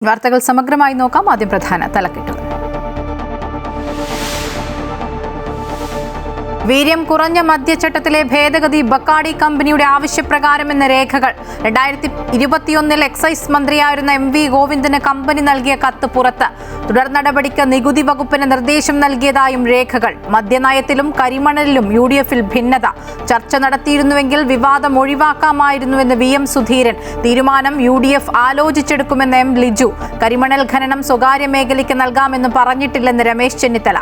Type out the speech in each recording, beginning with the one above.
വാർത്തകൾ സമഗ്രമായി നോക്കാം. ആദ്യം പ്രധാന തലക്കെട്ടുകൾ. വീര്യം കുറഞ്ഞ മദ്യചട്ടത്തിലെ ഭേദഗതി ബക്കാഡി കമ്പനിയുടെ ആവശ്യപ്രകാരമെന്ന രേഖകൾ. 2021 എക്സൈസ് മന്ത്രിയായിരുന്ന MV ഗോവിന്ദന് കമ്പനി നൽകിയ കത്ത് പുറത്ത്. തുടർ നടപടിക്ക് നികുതി വകുപ്പിന് നിർദ്ദേശം നൽകിയതായും രേഖകൾ. മദ്യനയത്തിലും കരിമണലിലും UDF-ൽ ഭിന്നത. ചർച്ച നടത്തിയിരുന്നുവെങ്കിൽ വിവാദം ഒഴിവാക്കാമായിരുന്നുവെന്ന് VM സുധീരൻ. തീരുമാനം UDF ആലോചിച്ചെടുക്കുമെന്ന് M ലിജു. കരിമണൽ ഖനനം സ്വകാര്യ മേഖലയ്ക്ക് നൽകാമെന്ന് പറഞ്ഞിട്ടില്ലെന്ന് രമേശ് ചെന്നിത്തല.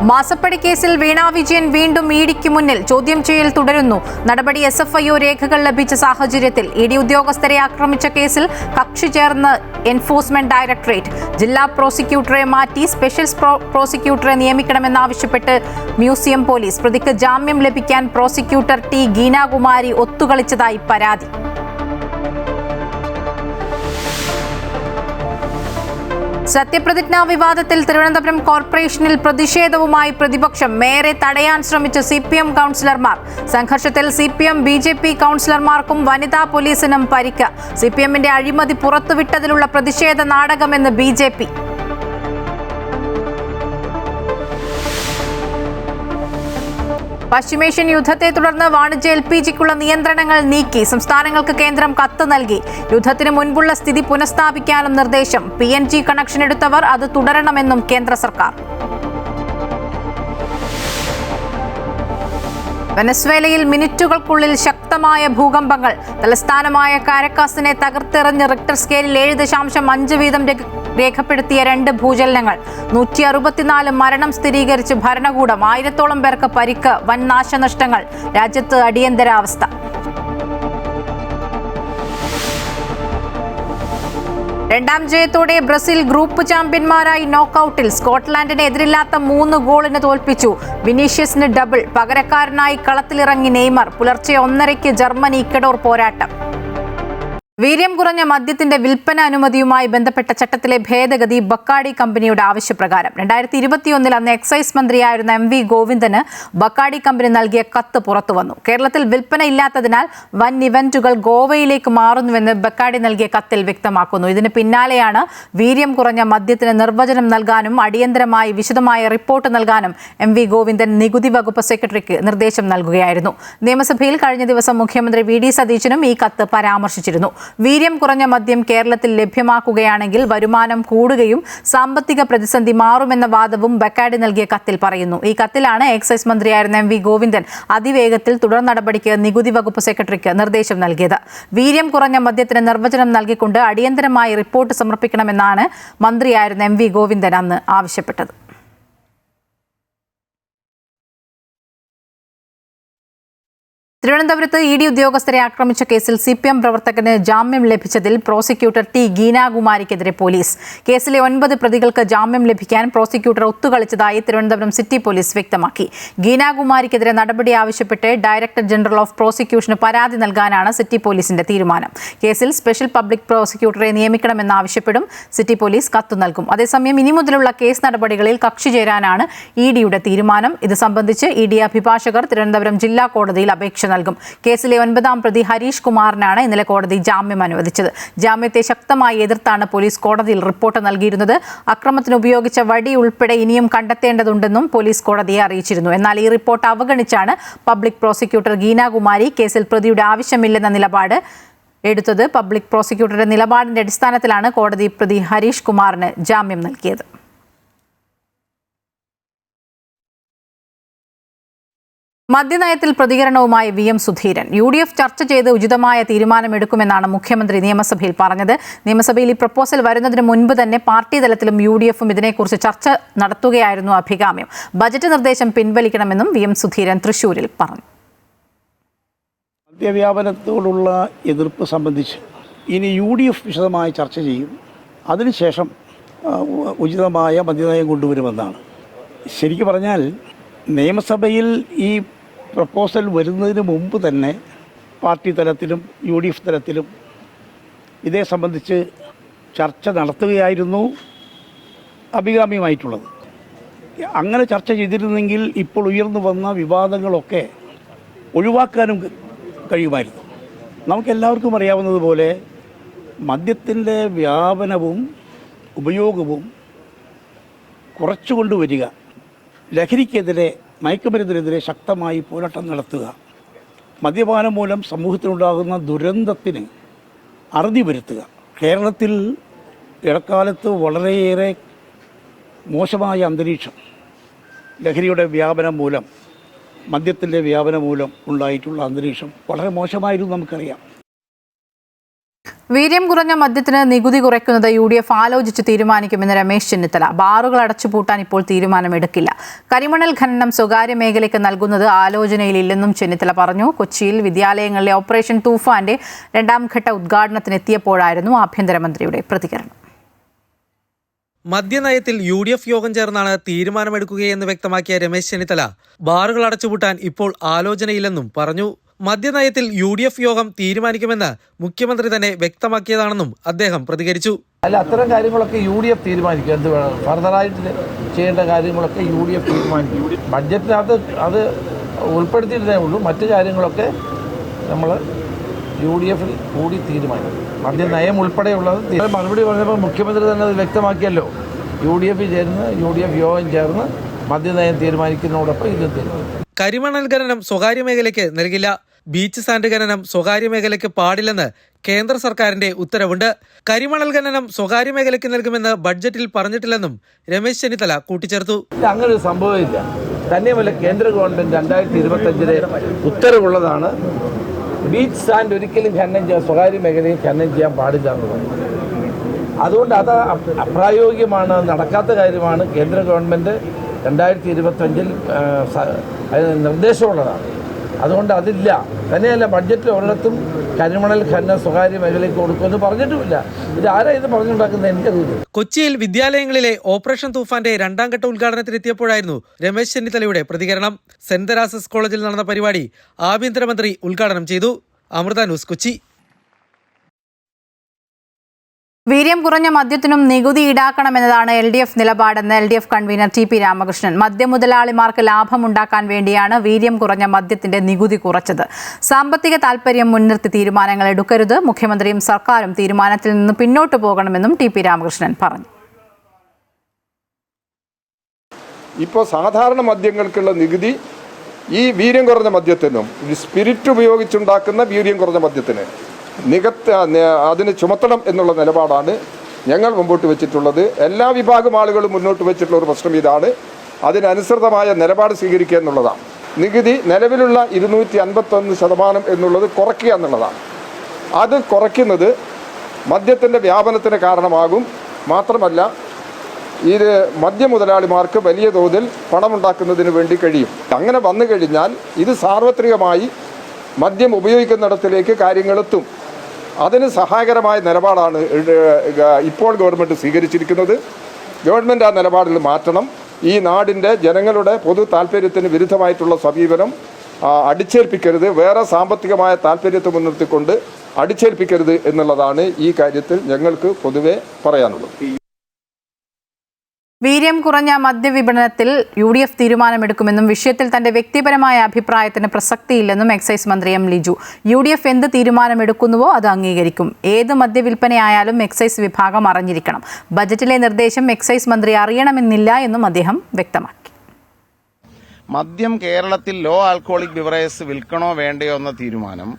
മാസപ്പടി കേസിൽ വീണ വിജയൻ വീണ്ടും ഇഡിക്ക് മുന്നിൽ. ചോദ്യം ചെയ്യൽ തുടരുന്നു. നടപടി SFIO രേഖകൾ ലഭിച്ച സാഹചര്യത്തിൽ. ED ഉദ്യോഗസ്ഥരെ ആക്രമിച്ച കേസിൽ കക്ഷി ചേർന്ന് എൻഫോഴ്സ്മെന്റ് ഡയറക്ടറേറ്റ്. ജില്ലാ പ്രോസിക്യൂട്ടറെ മാറ്റി സ്പെഷ്യൽ പ്രോസിക്യൂട്ടറെ നിയമിക്കണമെന്നാവശ്യപ്പെട്ട് മ്യൂസിയം പോലീസ്. പ്രതിക്ക് ജാമ്യം ലഭിക്കാൻ പ്രോസിക്യൂട്ടർ T ഗീനാകുമാരി ഒത്തുകളിച്ചതായി പരാതി. സത്യപ്രതിജ്ഞാ വിവാദത്തിൽ തിരുവനന്തപുരം കോർപ്പറേഷനിൽ പ്രതിഷേധവുമായി പ്രതിപക്ഷം. മേയറെ തടയാൻ ശ്രമിച്ച CPM കൗൺസിലർമാർ. സംഘർഷത്തിൽ CPM BJP കൗൺസിലർമാർക്കും വനിതാ പോലീസിനും പരിക്ക്. CPM-ന്റെ അഴിമതി പുറത്തുവിട്ടതിലുള്ള പ്രതിഷേധ നാടകമെന്ന് BJP. പശ്ചിമേഷ്യൻ യുദ്ധത്തെ തുടർന്ന് വാണിജ്യ LPG-ക്കുള്ള നിയന്ത്രണങ്ങൾ നീക്കി. സംസ്ഥാനങ്ങൾക്ക് കേന്ദ്രം കത്ത് നൽകി. യുദ്ധത്തിന് മുൻപുള്ള സ്ഥിതി പുനഃസ്ഥാപിക്കാനും നിർദ്ദേശം. PNG കണക്ഷൻ എടുത്തവർ അത് തുടരണമെന്നും കേന്ദ്ര സർക്കാർ. വെനസ്വേലയിൽ മിനിറ്റുകൾക്കുള്ളിൽ ശക്തമായ ഭൂകമ്പങ്ങൾ. തലസ്ഥാനമായ കാരക്കാസിനെ തകർത്തെറിഞ്ഞ് റിക്ടർ സ്കെയിലിൽ 7.5 വീതം രേഖപ്പെടുത്തിയ 2 ഭൂചലനങ്ങൾ. 164 മരണം സ്ഥിരീകരിച്ച് ഭരണകൂടം. 1000-ഓളം പേർക്ക് പരിക്ക്. വൻ നാശനഷ്ടങ്ങൾ. രാജ്യത്ത് അടിയന്തരാവസ്ഥ. രണ്ടാം ജയത്തോടെ ബ്രസീൽ ഗ്രൂപ്പ് ചാമ്പ്യന്മാരായി നോക്കൌട്ടിൽ. സ്കോട്ട്ലാൻഡിനെ എതിരില്ലാത്ത 3 ഗോളിന് തോൽപ്പിച്ചു. വിനീഷ്യസിന് ഡബിൾ. പകരക്കാരനായി കളത്തിലിറങ്ങി നെയ്മർ. പുലർച്ചെ 1:30 ജർമ്മനി ഇക്വഡോർ പോരാട്ടം. വീര്യം കുറഞ്ഞ മദ്യത്തിന്റെ വിൽപ്പന അനുമതിയുമായി ബന്ധപ്പെട്ട ചട്ടത്തിലെ ഭേദഗതി ബക്കാഡി കമ്പനിയുടെ ആവശ്യപ്രകാരം. 2021 അന്ന് എക്സൈസ് മന്ത്രിയായിരുന്ന MV ഗോവിന്ദന് ബക്കാഡി കമ്പനി നൽകിയ കത്ത് പുറത്തുവന്നു. കേരളത്തിൽ വിൽപ്പന ഇല്ലാത്തതിനാൽ വൻ ഇവന്റുകൾ ഗോവയിലേക്ക് മാറുന്നുവെന്ന് ബക്കാഡി നൽകിയ കത്തിൽ വ്യക്തമാക്കുന്നു. ഇതിന് പിന്നാലെയാണ് വീര്യം കുറഞ്ഞ മദ്യത്തിന് നിർവചനം നൽകാനും അടിയന്തരമായി വിശദമായ റിപ്പോർട്ട് നൽകാനും MV ഗോവിന്ദൻ നികുതി വകുപ്പ് സെക്രട്ടറിക്ക് നിർദ്ദേശം നൽകുകയായിരുന്നു. നിയമസഭയിൽ കഴിഞ്ഞ ദിവസം മുഖ്യമന്ത്രി VD സതീശനും ഈ കത്ത് പരാമർശിച്ചിരുന്നു. വീര്യം കുറഞ്ഞ മദ്യം കേരളത്തിൽ ലഭ്യമാക്കുകയാണെങ്കിൽ വരുമാനം കൂടുകയും സാമ്പത്തിക പ്രതിസന്ധി മാറുമെന്ന വാദവും ബക്കാഡി നൽകിയ കത്തിൽ പറയുന്നു. ഈ കത്തിലാണ് എക്സൈസ് മന്ത്രിയായിരുന്ന MV ഗോവിന്ദൻ അതിവേഗത്തിൽ തുടർ നടപടിക്ക് നികുതി വകുപ്പ് സെക്രട്ടറിക്ക് നിർദ്ദേശം നൽകിയത്. വീര്യം കുറഞ്ഞ മദ്യത്തിന് നിർവചനം നൽകിക്കൊണ്ട് അടിയന്തരമായി റിപ്പോർട്ട് സമർപ്പിക്കണമെന്നാണ് മന്ത്രിയായിരുന്ന MV ഗോവിന്ദൻ അന്ന് ആവശ്യപ്പെട്ടത്. തിരുവനന്തപുരത്ത് ED ഉദ്യോഗസ്ഥരെ ആക്രമിച്ച കേസിൽ CPM പ്രവർത്തകന് ജാമ്യം ലഭിച്ചതിൽ പ്രോസിക്യൂട്ടർ T ഗീനാകുമാരിക്കെതിരെ പോലീസ്. കേസിലെ 9 പ്രതികൾക്ക് ജാമ്യം ലഭിക്കാൻ പ്രോസിക്യൂട്ടർ ഒത്തുകളിച്ചതായി തിരുവനന്തപുരം സിറ്റി പോലീസ് വ്യക്തമാക്കി. ഗീനാകുമാരിക്കെതിരെ നടപടി ആവശ്യപ്പെട്ട് ഡയറക്ടർ ജനറൽ ഓഫ് പ്രോസിക്യൂഷന് പരാതി നൽകാനാണ് സിറ്റി പോലീസിന്റെ തീരുമാനം. കേസിൽ സ്പെഷ്യൽ പബ്ലിക് പ്രോസിക്യൂട്ടറെ നിയമിക്കണമെന്നാവശ്യപ്പെടും സിറ്റി പോലീസ് കത്ത് നൽകും. അതേസമയം ഇനി മുതലുള്ള കേസ് നടപടികളിൽ കക്ഷി ചേരാനാണ് EDയുടെ തീരുമാനം. ഇത് സംബന്ധിച്ച് ED അഭിഭാഷകർ തിരുവനന്തപുരം ജില്ലാ കോടതിയിൽ അപേക്ഷ നൽകും. കേസിലെ 9ാം പ്രതി ഹരീഷ് കുമാറിനാണ് ഇന്നലെ കോടതി ജാമ്യം അനുവദിച്ചത്. ജാമ്യത്തെ ശക്തമായി എതിർത്താണ് പോലീസ് കോടതിയിൽ റിപ്പോർട്ട് നൽകിയിരുന്നത്. അക്രമത്തിന് ഉപയോഗിച്ച വടി ഉൾപ്പെടെ ഇനിയും കണ്ടെത്തേണ്ടതുണ്ടെന്നും പോലീസ് കോടതിയെ അറിയിച്ചിരുന്നു. എന്നാൽ ഈ റിപ്പോർട്ട് അവഗണിച്ചാണ് പബ്ലിക് പ്രോസിക്യൂട്ടർ ഗീനാകുമാരി കേസിൽ പ്രതിയുടെ ആവശ്യമില്ലെന്ന നിലപാട് എടുത്തത്. പബ്ലിക് പ്രോസിക്യൂട്ടറുടെ നിലപാടിന്റെ അടിസ്ഥാനത്തിലാണ് കോടതി പ്രതി ഹരീഷ് കുമാറിന് ജാമ്യം നൽകിയത്. മദ്യനയത്തിൽ പ്രതികരണവുമായി VM സുധീരൻ. UDF ചർച്ച ചെയ്ത് ഉചിതമായ തീരുമാനമെടുക്കുമെന്നാണ് മുഖ്യമന്ത്രി നിയമസഭയിൽ പറഞ്ഞത്. നിയമസഭയിൽ ഈ പ്രപ്പോസൽ വരുന്നതിന് മുൻപ് തന്നെ പാർട്ടി തലത്തിലും UDF-ഉം ഇതിനെക്കുറിച്ച് ചർച്ച നടത്തുകയായിരുന്നു അഭികാമ്യം. ബജറ്റ് നിർദ്ദേശം പിൻവലിക്കണമെന്നും VM സുധീരൻ തൃശ്ശൂരിൽ പറഞ്ഞു. മദ്യവ്യാപനത്തോടുള്ള എതിർപ്പ് സംബന്ധിച്ച് ഇനി UDF വിശദമായി ചർച്ച ചെയ്യും. അതിനുശേഷം ഉചിതമായ മദ്യനയം കൊണ്ടുവരുമെന്നാണ്. ശരിക്കും പറഞ്ഞാൽ നിയമസഭയിൽ ഈ പ്രപ്പോസൽ വരുന്നതിന് മുമ്പ് തന്നെ പാർട്ടി തലത്തിലും UDF തലത്തിലും ഇതേ സംബന്ധിച്ച് ചർച്ച നടത്തുകയായിരുന്നു അഭികാമ്യമായിട്ടുള്ളത്. അങ്ങനെ ചർച്ച ചെയ്തിരുന്നെങ്കിൽ ഇപ്പോൾ ഉയർന്നു വന്ന വിവാദങ്ങളൊക്കെ ഒഴിവാക്കാനും കഴിയുമായിരുന്നു. നമുക്കെല്ലാവർക്കും അറിയാവുന്നതുപോലെ മദ്യത്തിൻ്റെ വ്യാപനവും ഉപയോഗവും കുറച്ചുകൊണ്ടുവരിക, ലഹരിക്കെതിരെ, മയക്കുമരുന്നിനെതിരെ ശക്തമായി പോരാട്ടം നടത്തുക, മദ്യപാനം മൂലം സമൂഹത്തിലുണ്ടാകുന്ന ദുരന്തത്തിന് അറുതി വരുത്തുക. കേരളത്തിൽ ഇടക്കാലത്ത് വളരെയേറെ മോശമായ അന്തരീക്ഷം ലഹരിയുടെ വ്യാപനം മൂലം, മദ്യത്തിൻ്റെ വ്യാപനം മൂലം ഉണ്ടായിട്ടുള്ള അന്തരീക്ഷം വളരെ മോശമായിരുന്നു നമുക്കറിയാം. വീര്യം കുറഞ്ഞ മദ്യത്തിന് നികുതി കുറയ്ക്കുന്നത് UDF ആലോചിച്ച് തീരുമാനിക്കുമെന്ന് രമേശ് ചെന്നിത്തല. ബാറുകൾ അടച്ചുപൂട്ടാൻ ഇപ്പോൾ തീരുമാനമെടുക്കില്ല. കരിമണൽ ഖനനം സ്വകാര്യ മേഖലയ്ക്ക് നൽകുന്നത് ആലോചനയിലില്ലെന്നും ചെന്നിത്തല പറഞ്ഞു. കൊച്ചിയിൽ വിദ്യാലയങ്ങളിലെ ഓപ്പറേഷൻ തൂഫാന്റെ 2ാം ഘട്ട ഉദ്ഘാടനത്തിനെത്തിയപ്പോഴായിരുന്നു ആഭ്യന്തരമന്ത്രിയുടെ പ്രതികരണം. മദ്യനയത്തിൽ UDF യോഗം ചേർന്നാണ് തീരുമാനമെടുക്കുകയെന്ന് വ്യക്തമാക്കിയ രമേശ് ചെന്നിത്തല ബാറുകൾ അടച്ചുപൂട്ടാൻ ഇപ്പോൾ ആലോചനയില്ലെന്നും പറഞ്ഞു. മദ്യനയത്തിൽ UDF യോഗം തീരുമാനിക്കുമെന്ന് മുഖ്യമന്ത്രി തന്നെ വ്യക്തമാക്കിയതാണെന്നും അദ്ദേഹം പ്രതികരിച്ചു. അല്ല, അത്തരം കാര്യങ്ങളൊക്കെ UDF തീരുമാനിക്കും. എന്ത് വേണം ഫർദറായിട്ട് ചെയ്യേണ്ട കാര്യങ്ങളൊക്കെ UDF തീരുമാനിക്കും. ബഡ്ജറ്റിനകത്ത് അത് ഉൾപ്പെടുത്തിയിട്ടേ ഉള്ളൂ. മറ്റു കാര്യങ്ങളൊക്കെ നമ്മൾ UDF കൂടി തീരുമാനിക്കും. മദ്യനയം ഉൾപ്പെടെയുള്ളത് മറുപടി പറഞ്ഞപ്പോൾ മുഖ്യമന്ത്രി തന്നെ അത് വ്യക്തമാക്കിയല്ലോ. UDF യോഗം ചേർന്ന് മദ്യനയം തീരുമാനിക്കുന്നതോടൊപ്പം ഇത് തീരുമാനിക്കും. കരിമണൽ ഖനനം സ്വകാര്യ മേഖലയ്ക്ക് നൽകില്ല. ബീച്ച് സാൻഡ് ഖനനം സ്വകാര്യ മേഖലയ്ക്ക് പാടില്ലെന്ന് കേന്ദ്ര സർക്കാരിന്റെ ഉത്തരവുണ്ട്. കരിമണൽ ഖനനം സ്വകാര്യ മേഖലയ്ക്ക് നൽകുമെന്ന് ബഡ്ജറ്റിൽ പറഞ്ഞിട്ടില്ലെന്നും രമേശ് ചെന്നിത്തല കൂട്ടിച്ചേർത്തു. അങ്ങനെ ഒരു സംഭവമില്ല. തന്നെയുമല്ല, കേന്ദ്ര ഗവൺമെന്റ് 2025 ഉത്തരവുള്ളതാണ്. ബീച്ച് സാൻഡ് ഒരിക്കലും ഖനനം ചെയ്യാൻ, സ്വകാര്യ മേഖലയിൽ ഖനനം ചെയ്യാൻ പാടില്ല എന്നുള്ളത്. അതുകൊണ്ട് അത് അപ്രായോഗികമാണ്, നടക്കാത്ത കാര്യമാണ്. കേന്ദ്ര ഗവൺമെന്റ് 2025 അതിന് നിർദ്ദേശമുള്ളതാണ്. അതുകൊണ്ട് അതില്ല. തന്നെയല്ല, ബഡ്ജറ്റിൽ ഒരിടത്തും കരിമണൽ ഖനനം സ്വകാര്യ മേഖലയ്ക്ക് കൊടുക്കുമെന്ന് പറഞ്ഞിട്ടുമില്ല. ഇത് ആരാ ഇത് പറഞ്ഞുണ്ടാക്കുന്നത് എനിക്കറിയില്ല. കൊച്ചിയിൽ വിദ്യാലയങ്ങളിലെ ഓപ്പറേഷൻ തൂഫാന്റെ 2ാം ഘട്ട ഉദ്ഘാടനത്തിനെത്തിയപ്പോഴായിരുന്നു രമേശ് ചെന്നിത്തലയുടെ പ്രതികരണം. സെന്റ് തെരാസസ് കോളേജിൽ നടന്ന പരിപാടി ആഭ്യന്തരമന്ത്രി ഉദ്ഘാടനം ചെയ്തു. അമൃത ന്യൂസ്, കൊച്ചി. വീര്യം കുറഞ്ഞ മദ്യത്തിനും നികുതി ഈടാക്കണമെന്നതാണ് LDF നിലപാടെന്ന് LDF കൺവീനർ TP രാമകൃഷ്ണൻ. മദ്യമുതലാളിമാർക്ക് ലാഭമുണ്ടാക്കാൻ വേണ്ടിയാണ് വീര്യം കുറഞ്ഞ മദ്യത്തിന്റെ നികുതി കുറച്ചത്. സാമ്പത്തിക താൽപര്യം മുൻനിർത്തി തീരുമാനങ്ങൾ എടുക്കരുത്. മുഖ്യമന്ത്രിയും സർക്കാരും തീരുമാനത്തിൽ നിന്ന് പിന്നോട്ട് പോകണമെന്നും TP രാമകൃഷ്ണൻ പറഞ്ഞു. ഇപ്പോൾ സാധാരണ മദ്യങ്ങൾക്കുള്ള നികുതി ഈ വീര്യം കുറഞ്ഞ മദ്യത്തിനും സ്പിരിറ്റ് ഉപയോഗിച്ചുണ്ടാക്കുന്ന വീര്യം കുറഞ്ഞ മദ്യത്തിന് അതിന് ചുമത്തണം എന്നുള്ള നിലപാടാണ് ഞങ്ങൾ മുമ്പോട്ട് വെച്ചിട്ടുള്ളത്. എല്ലാ വിഭാഗം ആളുകളും മുന്നോട്ട് വെച്ചിട്ടുള്ള ഒരു പ്രശ്നം ഇതാണ്. അതിനനുസൃതമായ നിലപാട് സ്വീകരിക്കുക എന്നുള്ളതാണ്. നികുതി നിലവിലുള്ള 251% എന്നുള്ളത് കുറയ്ക്കുക എന്നുള്ളതാണ്. അത് കുറയ്ക്കുന്നത് മദ്യത്തിൻ്റെ വ്യാപനത്തിന് കാരണമാകും. മാത്രമല്ല, ഇത് മദ്യമുതലാളിമാർക്ക് വലിയ തോതിൽ പണമുണ്ടാക്കുന്നതിന് വേണ്ടി കഴിയും. അങ്ങനെ വന്നു കഴിഞ്ഞാൽ ഇത് സാർവത്രികമായി മദ്യം ഉപയോഗിക്കുന്നിടത്തിലേക്ക് കാര്യങ്ങളെത്തും. അതിന് സഹായകരമായ നിലപാടാണ് ഇപ്പോൾ ഗവൺമെൻറ് സ്വീകരിച്ചിരിക്കുന്നത്. ഗവൺമെൻറ് ആ നിലപാടിൽ മാറ്റണം. ഈ നാടിൻ്റെ ജനങ്ങളുടെ പൊതു താല്പര്യത്തിന് വിരുദ്ധമായിട്ടുള്ള സമീപനം അടിച്ചേൽപ്പിക്കരുത്. വേറെ സാമ്പത്തികമായ താല്പര്യത്തെ മുൻനിർത്തിക്കൊണ്ട് അടിച്ചേൽപ്പിക്കരുത് എന്നുള്ളതാണ് ഈ കാര്യത്തിൽ ഞങ്ങൾക്ക് പൊതുവെ പറയാനുള്ളത്. വീര്യം കുറഞ്ഞ മദ്യവിപണനത്തിൽ UDF തീരുമാനമെടുക്കുമെന്നും വിഷയത്തിൽ തന്റെ വ്യക്തിപരമായ അഭിപ്രായത്തിന് പ്രസക്തിയില്ലെന്നും എക്സൈസ് മന്ത്രി M. ലിജു. UDF എന്ത് തീരുമാനമെടുക്കുന്നുവോ അത് അംഗീകരിക്കും. ഏത് മദ്യവിൽപ്പനയായാലും എക്സൈസ് വിഭാഗം അറിഞ്ഞിരിക്കണം. ബജറ്റിലെ നിർദ്ദേശം എക്സൈസ് മന്ത്രി അറിയണമെന്നില്ല എന്നും അദ്ദേഹം വ്യക്തമാക്കി. മദ്യം കേരളത്തിൽ ലോ ആൽക്കഹോളിക് ബിവറേജസ് വിൽക്കണോ വേണ്ടയോ എന്ന തീരുമാനം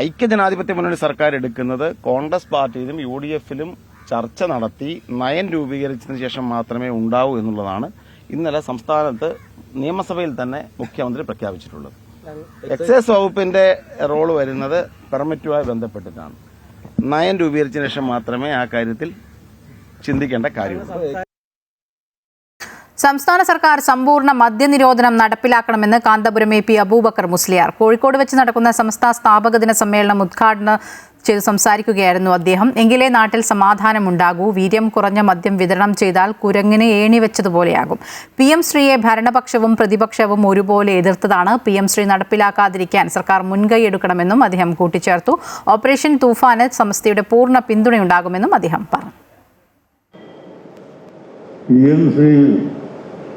ഐക്യജനാധിപത്യ മുന്നണി സർക്കാർ എടുക്കുന്നത് കോൺഗ്രസ് പാർട്ടിയിലും UDFിലും ചർച്ച നടത്തി നയം രൂപീകരിച്ചതിന് ശേഷം മാത്രമേ ഉണ്ടാവൂ എന്നുള്ളതാണ് ഇന്നലെ സംസ്ഥാനത്ത് നിയമസഭയിൽ തന്നെ മുഖ്യമന്ത്രി പ്രഖ്യാപിച്ചിട്ടുള്ളത്. എക്സൈസ് വകുപ്പിന്റെ റോൾ വരുന്നത് പെർമിറ്റുമായി ബന്ധപ്പെട്ടിട്ടാണ്. നയം രൂപീകരിച്ചതിന് ശേഷം മാത്രമേ ആ കാര്യത്തിൽ ചിന്തിക്കേണ്ട കാര്യമുള്ളൂ. സംസ്ഥാന സർക്കാർ സമ്പൂർണ്ണ മദ്യനിരോധനം നടപ്പിലാക്കണമെന്ന് കാന്തപുരം AP അബൂബക്കർ മുസ്ലിയാർ. കോഴിക്കോട് വെച്ച് നടക്കുന്ന സംസ്ഥാന സ്ഥാപക ദിന സമ്മേളനം ഉദ്ഘാടനം ചെയ്ത് സംസാരിക്കുകയായിരുന്നു അദ്ദേഹം. എങ്കിലേ നാട്ടിൽ സമാധാനമുണ്ടാകൂ. വീര്യം കുറഞ്ഞ മദ്യം വിതരണം ചെയ്താൽ കുരങ്ങിനെ ഏണി വെച്ചതുപോലെയാകും. PM ശ്രീയെ ഭരണപക്ഷവും പ്രതിപക്ഷവും ഒരുപോലെ എതിർത്തതാണ്. PM ശ്രീ നടപ്പിലാക്കാതിരിക്കാൻ സർക്കാർ മുൻകൈയെടുക്കണമെന്നും അദ്ദേഹം കൂട്ടിച്ചേർത്തു. ഓപ്പറേഷൻ തൂഫാന് സമസ്തയുടെ പൂർണ്ണ പിന്തുണയുണ്ടാകുമെന്നും അദ്ദേഹം പറഞ്ഞു.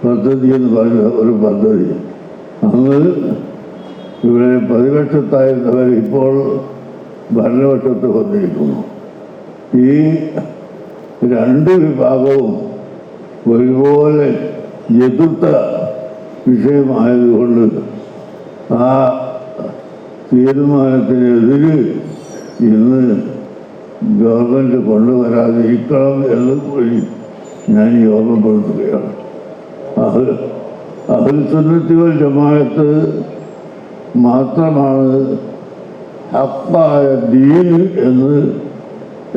പദ്ധതി എന്ന് പറയുന്ന ഒരു പദ്ധതി അത് ഇവിടെ പ്രതിപക്ഷത്തായിരുന്നവർ ഇപ്പോൾ ഭരണപക്ഷത്ത് വന്നിരിക്കുന്നു. ഈ രണ്ട് വിഭാഗവും ഒരുപോലെ എതിർത്ത വിഷയമായതുകൊണ്ട് ആ തീരുമാനത്തിനെതിരെ ഇന്ന് ഗവൺമെൻറ് കൊണ്ടുവരാതിരിക്കണം എന്ന് കൂടി ഞാൻ ഓർമ്മപ്പെടുത്തുകയാണ്. അഹ്ലുൽ സുന്നത്തി വൽ ജമാഅത്ത് മാത്രമാണ് ഹഖായ ദീൻ എന്ന്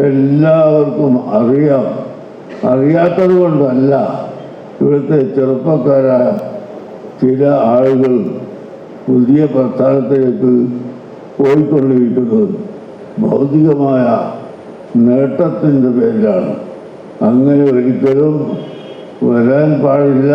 എല്ലാവർക്കും അറിയാം. അറിയാത്തത് കൊണ്ടല്ല ഇവിടുത്തെ ചെറുപ്പക്കാരായ ചില ആളുകൾ പുതിയ പ്രസ്ഥാനത്തിലേക്ക് പോയിക്കൊണ്ടിരിക്കുന്നത് ഭൗതികമായ നേട്ടത്തിൻ്റെ പേരിലാണ്. അങ്ങനെ ഒരിക്കലും വരാൻ പാടില്ല.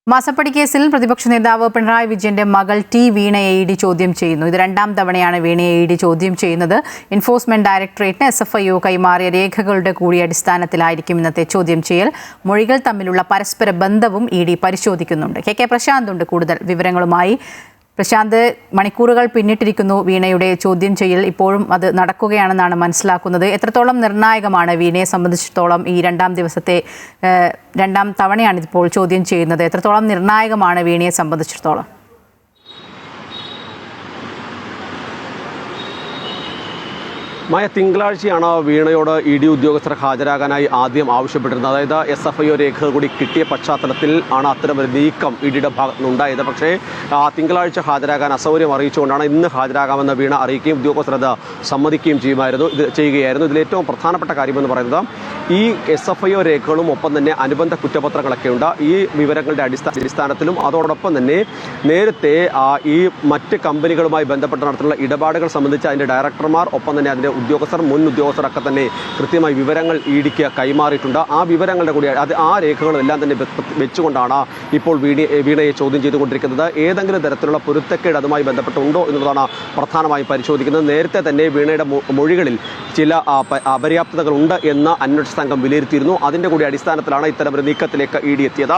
മാസപ്പടി കേസിൽ പ്രതിപക്ഷ നേതാവ് പിണറായി വിജയന്റെ മകൾ ടി വീണയെ ഇഡി ചോദ്യം ചെയ്യുന്നു. ഇത് രണ്ടാം തവണയാണ് വീണയെ ഇഡി ചോദ്യം ചെയ്യുന്നത്. എൻഫോഴ്സ്മെന്റ് ഡയറക്ടറേറ്റിന് SFIO കൈമാറിയ രേഖകളുടെ കൂടി അടിസ്ഥാനത്തിലായിരിക്കും ഇന്നത്തെ ചോദ്യം ചെയ്യൽ. മൊഴികൾ തമ്മിലുള്ള പരസ്പര ബന്ധവും ഇഡി പരിശോധിക്കുന്നുണ്ട്. KK പ്രശാന്ത് ഉണ്ട് കൂടുതൽ വിവരങ്ങളുമായി. പ്രശാന്ത്, മണിക്കൂറുകൾ പിന്നിട്ടിരിക്കുന്നു വീണയുടെ ചോദ്യം ചെയ്യൽ. ഇപ്പോഴും അത് നടക്കുകയാണെന്നാണ് മനസ്സിലാക്കുന്നത്. എത്രത്തോളം നിർണായകമാണ് വീണയെ സംബന്ധിച്ചിടത്തോളം ഈ രണ്ടാം തവണയാണ് ഇപ്പോൾ ചോദ്യം ചെയ്യുന്നത്? എത്രത്തോളം നിർണായകമാണ് വീണയെ സംബന്ധിച്ചിടത്തോളം? തിങ്കളാഴ്ചയാണ് വീണയോട് ED ഉദ്യോഗസ്ഥർ ഹാജരാകാനായി ആദ്യം ആവശ്യപ്പെട്ടിരുന്നത്. അതായത് SFIO രേഖകൾ കൂടി കിട്ടിയ പശ്ചാത്തലത്തിൽ ആണ് അത്തരമൊരു നീക്കം EDയുടെ ഭാഗത്തു നിന്നുണ്ടായത്. പക്ഷേ തിങ്കളാഴ്ച ഹാജരാകാൻ അസൗകര്യം അറിയിച്ചുകൊണ്ടാണ് ഇന്ന് ഹാജരാകാമെന്ന് വീണ അറിയിക്കുകയും ഉദ്യോഗസ്ഥർ അത് സമ്മതിക്കുകയും ചെയ്യുകയായിരുന്നു. ഇതിലേറ്റവും പ്രധാനപ്പെട്ട കാര്യമെന്ന് പറയുന്നത് ഈ SFIO രേഖകളും ഒപ്പം തന്നെ അനുബന്ധ കുറ്റപത്രങ്ങളൊക്കെ ഉണ്ട്. ഈ വിവരങ്ങളുടെ അടിസ്ഥാനത്തിലും അതോടൊപ്പം തന്നെ നേരത്തെ ഈ മറ്റ് കമ്പനികളുമായി ബന്ധപ്പെട്ട് നടത്തുന്ന ഇടപാടുകൾ സംബന്ധിച്ച് അതിൻ്റെ ഡയറക്ടർമാർ ഒപ്പം തന്നെ അതിൻ്റെ മുൻ ഉദ്യോഗസ്ഥരൊക്കെ തന്നെ കൃത്യമായി വിവരങ്ങൾ EDക്ക് കൈമാറിയിട്ടുണ്ട്. ആ വിവരങ്ങളുടെ കൂടി ആ രേഖകളെല്ലാം തന്നെ വെച്ചുകൊണ്ടാണ് ഇപ്പോൾ വീണയെ ചോദ്യം ചെയ്തുകൊണ്ടിരിക്കുന്നത്. ഏതെങ്കിലും തരത്തിലുള്ള പൊരുത്തക്കേട് അതുമായി ബന്ധപ്പെട്ടുണ്ടോ എന്നുള്ളതാണ് പ്രധാനമായും പരിശോധിക്കുന്നത്. നേരത്തെ തന്നെ വീണയുടെ മൊഴികളിൽ ചില അപര്യാപ്തതകളുണ്ട് എന്ന് അന്വേഷണ സംഘം വിലയിരുത്തിയിരുന്നു. അതിൻ്റെ കൂടി അടിസ്ഥാനത്തിലാണ് ഇത്തരമൊരു നീക്കത്തിലേക്ക് ED എത്തിയത്.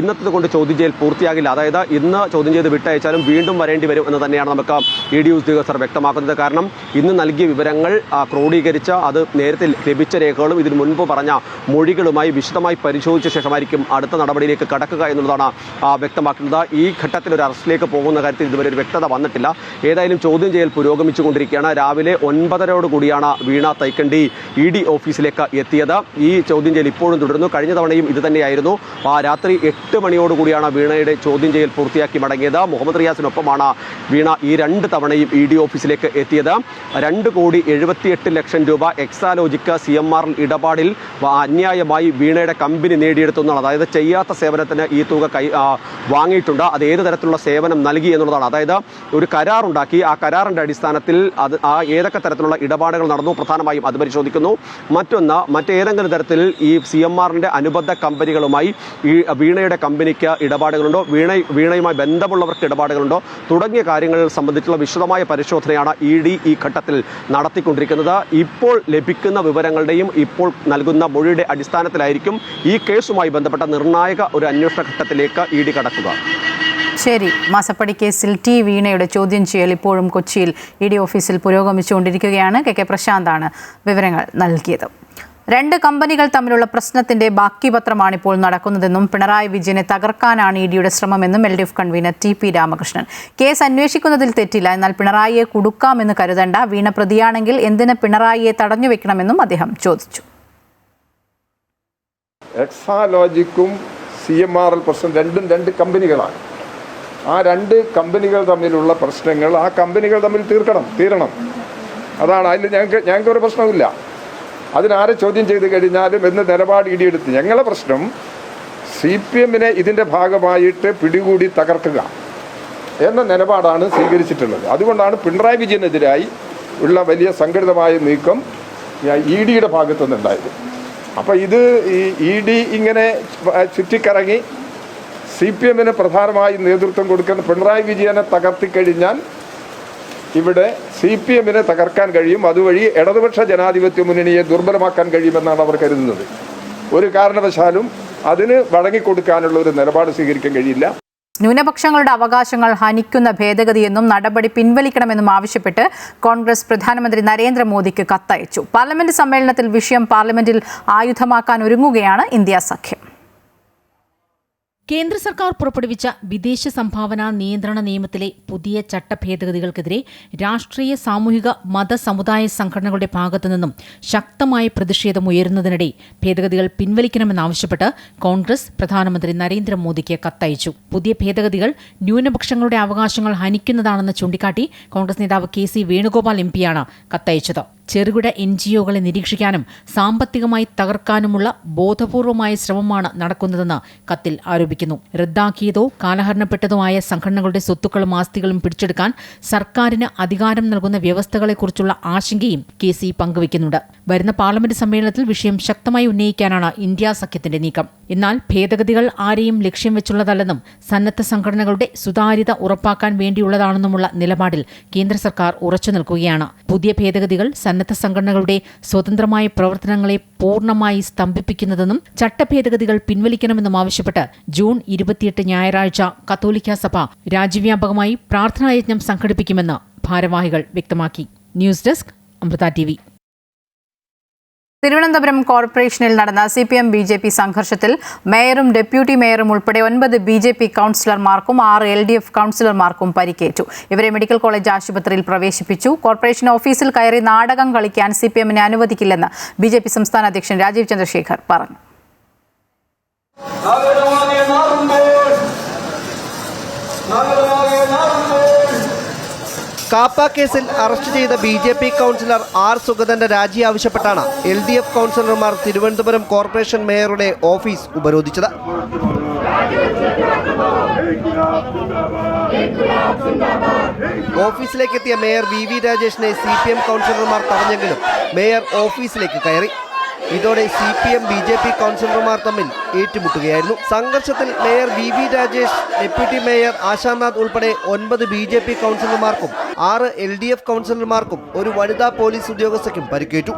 ഇന്നത്തെ കൊണ്ട് ചോദ്യം ചെയ്യൽ പൂർത്തിയാകില്ല. അതായത് ഇന്ന് ചോദ്യം ചെയ്ത് വിട്ടയച്ചാലും വീണ്ടും വരേണ്ടി വരും എന്ന് തന്നെയാണ് നമുക്ക് ED ഉദ്യോഗസ്ഥർ വ്യക്തമാക്കുന്നത്. കാരണം ഇന്ന് നൽകിയ വിവരങ്ങൾ ക്രോഡീകരിച്ച് അത് നേരത്തെ ലഭിച്ച രേഖകളും ഇതിനു മുൻപ് പറഞ്ഞ മൊഴികളുമായി വിശദമായി പരിശോധിച്ച ശേഷമായിരിക്കും അടുത്ത നടപടിയിലേക്ക് കടക്കുക എന്നുള്ളതാണ് വ്യക്തമാക്കുന്നത്. ഈ ഘട്ടത്തിൽ ഒരു അറസ്റ്റിലേക്ക് പോകുന്ന കാര്യത്തിൽ ഇതുവരെ ഒരു വ്യക്തത വന്നിട്ടില്ല. ഏതായാലും ചോദ്യം ചെയ്യൽ പുരോഗമിച്ചുകൊണ്ടിരിക്കുകയാണ്. രാവിലെ 9:30 കൂടിയാണ് വീണ തൈക്കണ്ടി ED ഓഫീസിലേക്ക് എത്തിയത്. ഈ ചോദ്യം ചെയ്യൽ ഇപ്പോഴും തുടരുന്നു. കഴിഞ്ഞ തവണയും ഇത് തന്നെയായിരുന്നു. രാത്രി 8 മണിയോടുകൂടിയാണ് വീണയുടെ ചോദ്യം ചെയ്യൽ പൂർത്തിയാക്കി മടങ്ങിയത്. മുഹമ്മദ് റിയാസിനൊപ്പമാണ് വീണ ഈ 2 തവണയും ED ഓഫീസിലേക്ക് എത്തിയത്. 2,78,00,000 രൂപ എക്സാലോജിക്ക് CMRL ഇടപാടിൽ അന്യായമായി വീണയുടെ കമ്പനി നേടിയെടുത്തുന്നതാണ്. അതായത് ചെയ്യാത്ത സേവനത്തിന് ഈ തുക വാങ്ങിയിട്ടുണ്ട്. അത് ഏത് തരത്തിലുള്ള സേവനം നൽകി എന്നുള്ളതാണ്. അതായത് ഒരു കരാറുണ്ടാക്കി ആ കരാറിൻ്റെ അടിസ്ഥാനത്തിൽ ഏതൊക്കെ തരത്തിലുള്ള ഇടപാടുകൾ നടന്നു പ്രധാനമായും അത് പരിശോധിക്കുന്നു. മറ്റേതെങ്കിലും തരത്തിൽ ഈ CMRLന്റെ അനുബന്ധ കമ്പനികളുമായി ഈ വീണയുടെ കമ്പനിക്ക് ഇടപാടുകളുണ്ടോ, വീണയുമായി ബന്ധമുള്ളവർക്ക് ഇടപാടുകളുണ്ടോ തുടങ്ങിയ കാര്യങ്ങൾ സംബന്ധിച്ചുള്ള വിശദമായ പരിശോധനയാണ് ED ഈ ഘട്ടത്തിൽ നടത്തിക്കൊണ്ടിരിക്കുന്നത്. ഇപ്പോൾ ലഭിക്കുന്ന വിവരങ്ങളുടെയും ഇപ്പോൾ നൽകുന്ന മൊഴിയുടെ അടിസ്ഥാനത്തിലായിരിക്കും ഈ കേസുമായി ബന്ധപ്പെട്ട നിർണായക ഒരു അന്വേഷണ ഘട്ടത്തിലേക്ക് ED കടക്കുക. ശരി, മാസപ്പടി കേസിൽ ടി വീണയുടെ ചോദ്യം ചെയ്യൽ ഇപ്പോഴും കൊച്ചിയിൽ ED ഓഫീസിൽ പുരോഗമിച്ചുകൊണ്ടിരിക്കുകയാണ്. KK പ്രശാന്താണ് വിവരങ്ങൾ നൽകിയത്. 2 കമ്പനികൾ തമ്മിലുള്ള പ്രശ്നത്തിന്റെ ബാക്കി പത്രമാണ് ഇപ്പോൾ നടക്കുന്നതെന്നും പിണറായി വിജയനെ തകർക്കാനാണ് EDയുടെ ശ്രമമെന്നും LDF convener TP Ramakrishnan. Case അന്വേഷിക്കുന്നതിൽ തെറ്റില്ല, എന്നാൽ പിണറായിയെ കുടുക്കാമെന്ന് കരുതണ്ട. വീണ പ്രതിയാണെങ്കിൽ എന്തിന് പിണറായിയെ തടഞ്ഞു വെക്കണമെന്നും അദ്ദേഹം ചോദിച്ചു. എക്സാലോജിക്കും CMRL പ്രശ്നം രണ്ടും 2 കമ്പനികളാണ്. ആ 2 കമ്പനികൾ തമ്മിലുള്ള പ്രശ്നങ്ങൾ ആ കമ്പനികൾ തമ്മിൽ തീരണം. അതാണ്. അതിൽ ഞങ്ങൾക്കൊരു പ്രശ്നമില്ല. അതിനാരെ ചോദ്യം ചെയ്ത് കഴിഞ്ഞാലും എന്ന് നിലപാട് ED എടുത്ത്. ഞങ്ങളുടെ പ്രശ്നം CPMനെ ഇതിൻ്റെ ഭാഗമായിട്ട് പിടികൂടി തകർക്കുക എന്ന നിലപാടാണ് സ്വീകരിച്ചിട്ടുള്ളത്. അതുകൊണ്ടാണ് പിണറായി വിജയനെതിരായി ഉള്ള വലിയ സംഘടിതമായ നീക്കം EDയുടെ ഭാഗത്തു നിന്നുണ്ടായത്. അപ്പോൾ ഇത് ഈ ED ഇങ്ങനെ ചുറ്റിക്കറങ്ങി CPMന് പ്രധാനമായി നേതൃത്വം കൊടുക്കുന്ന പിണറായി വിജയനെ തകർത്തിക്കഴിഞ്ഞാൽ ഇവിടെ CPMനെ തകർക്കാൻ കഴിയും. അതുവഴി ഇടതുപക്ഷ ജനാധിപത്യ മുന്നണിയെ ദുർബലമാക്കാൻ കഴിയുമെന്നാണ് അവർ കരുതുന്നത്. ഒരു കാരണവശാലും അതിന് വഴങ്ങിക്കൊടുക്കാനുള്ള ഒരു നിലപാട് സ്വീകരിക്കാൻ കഴിയില്ല. ന്യൂനപക്ഷങ്ങളുടെ അവകാശങ്ങൾ ഹനിക്കുന്ന ഭേദഗതിയെന്നും നടപടി പിൻവലിക്കണമെന്നും ആവശ്യപ്പെട്ട് കോൺഗ്രസ് പ്രധാനമന്ത്രി നരേന്ദ്രമോദിക്ക് കത്തയച്ചു. പാർലമെന്റ് സമ്മേളനത്തിൽ വിഷയം പാർലമെന്റിൽ ആയുധമാക്കാൻ ഒരുങ്ങുകയാണ് ഇന്ത്യ സഖ്യം. കേന്ദ്ര സർക്കാർ പുറപ്പെടുവിച്ച വിദേശ സംഭാവന നിയന്ത്രണ നിയമത്തിലെ പുതിയ ചട്ടഭേദഗതികൾക്കെതിരെ രാഷ്ട്രീയ, സാമൂഹിക, മത, സമുദായ സംഘടനകളുടെ ഭാഗത്തുനിന്നും ശക്തമായ പ്രതിഷേധം ഉയരുന്നതിനിടെ ഭേദഗതികൾ പിൻവലിക്കണമെന്നാവശ്യപ്പെട്ട് കോൺഗ്രസ് പ്രധാനമന്ത്രി നരേന്ദ്രമോദിക്ക് കത്തയച്ചു. പുതിയ ഭേദഗതികൾ ന്യൂനപക്ഷങ്ങളുടെ അവകാശങ്ങൾ ഹനിക്കുന്നതാണെന്ന് ചൂണ്ടിക്കാട്ടി കോൺഗ്രസ് നേതാവ് KC വേണുഗോപാൽ MP-യാണ് കത്തയച്ചത്. ചെറുകിട NGO-കളെ നിരീക്ഷിക്കാനും സാമ്പത്തികമായി തകർക്കാനുമുള്ള ബോധപൂർവമായ ശ്രമമാണ് നടക്കുന്നതെന്ന് കത്തിൽ ആരോപിക്കുന്നു. റദ്ദാക്കിയതോ കാലഹരണപ്പെട്ടതോ ആയ സംഘടനകളുടെ സ്വത്തുക്കളും ആസ്തികളും പിടിച്ചെടുക്കാൻ സർക്കാരിന് അധികാരം നൽകുന്ന വ്യവസ്ഥകളെക്കുറിച്ചുള്ള ആശങ്കയും KC പങ്കുവയ്ക്കുന്നുണ്ട്. വരുന്ന പാർലമെന്റ് സമ്മേളനത്തിൽ വിഷയം ശക്തമായി ഉന്നയിക്കാനാണ് ഇന്ത്യ സഖ്യത്തിന്റെ നീക്കം. എന്നാൽ ഭേദഗതികൾ ആരെയും ലക്ഷ്യം വെച്ചുള്ളതല്ലെന്നും സന്നദ്ധ സംഘടനകളുടെ സുതാര്യത ഉറപ്പാക്കാൻ വേണ്ടിയുള്ളതാണെന്നുമുള്ള നിലപാടിൽ കേന്ദ്ര സർക്കാർ ഉറച്ചു നിൽക്കുകയാണ്. പുതിയ ഭേദഗതികൾ സന്നദ്ധ സംഘടനകളുടെ സ്വതന്ത്രമായ പ്രവർത്തനങ്ങളെ പൂർണ്ണമായി സ്തംഭിപ്പിക്കുന്നതെന്നും ചട്ടഭേദഗതികൾ പിൻവലിക്കണമെന്നും ആവശ്യപ്പെട്ട് ജൂൺ 28 ഞായറാഴ്ച കത്തോലിക്ക സഭ രാജ്യവ്യാപകമായി പ്രാർത്ഥനായജ്ഞം സംഘടിപ്പിക്കുമെന്ന് ഭാരവാഹികൾ വ്യക്തമാക്കി. News desk Amrita TV. Thiruvananthapuram കോർപ്പറേഷനിൽ നടന്ന CPM-BJP സംഘർഷത്തിൽ മേയറും ഡെപ്യൂട്ടി മേയറും ഉൾപ്പെടെ 9 BJP കൗൺസിലർമാർക്കും 6 LDF കൗൺസിലർമാർക്കും പരിക്കേറ്റു. ഇവരെ മെഡിക്കൽ കോളേജ് ആശുപത്രിയിൽ പ്രവേശിപ്പിച്ചു. കോർപ്പറേഷൻ ഓഫീസിൽ കയറി നാടകം കളിക്കാൻ CPM-നെ അനുവദിക്കില്ലെന്ന് BJP സംസ്ഥാന അധ്യക്ഷൻ രാജീവ് ചന്ദ്രശേഖർ പറഞ്ഞു. കാപ്പ കേസിൽ അറസ്റ്റ് ചെയ്ത BJP കൗൺസിലർ R. സുഗതന്റെ രാജി ആവശ്യപ്പെട്ടാണ് LDF കൗൺസിലർമാർ തിരുവനന്തപുരം കോർപ്പറേഷൻ മേയറുടെ ഓഫീസ് ഉപരോധിച്ചത്. ഓഫീസിലേക്കെത്തിയ മേയർ VV രാജേഷിനെ CPM കൗൺസിലർമാർ തടഞ്ഞെങ്കിലും മേയർ ഓഫീസിലേക്ക് കയറി. ഇതോടെ CPM-BJP കൗൺസിലർമാർ തമ്മിൽ ഏറ്റുമുട്ടുകയായിരുന്നു. സംഘർഷത്തിൽ mayor VV Rajesh, deputy mayor Ashanath ഉൾപ്പെടെ 9 BJP കൗൺസിലർമാർക്കും 6 LDF കൗൺസിലർമാർക്കും ഒരു വനിതാ പോലീസ് ഉദ്യോഗസ്ഥയ്ക്കും പരിക്കേറ്റു.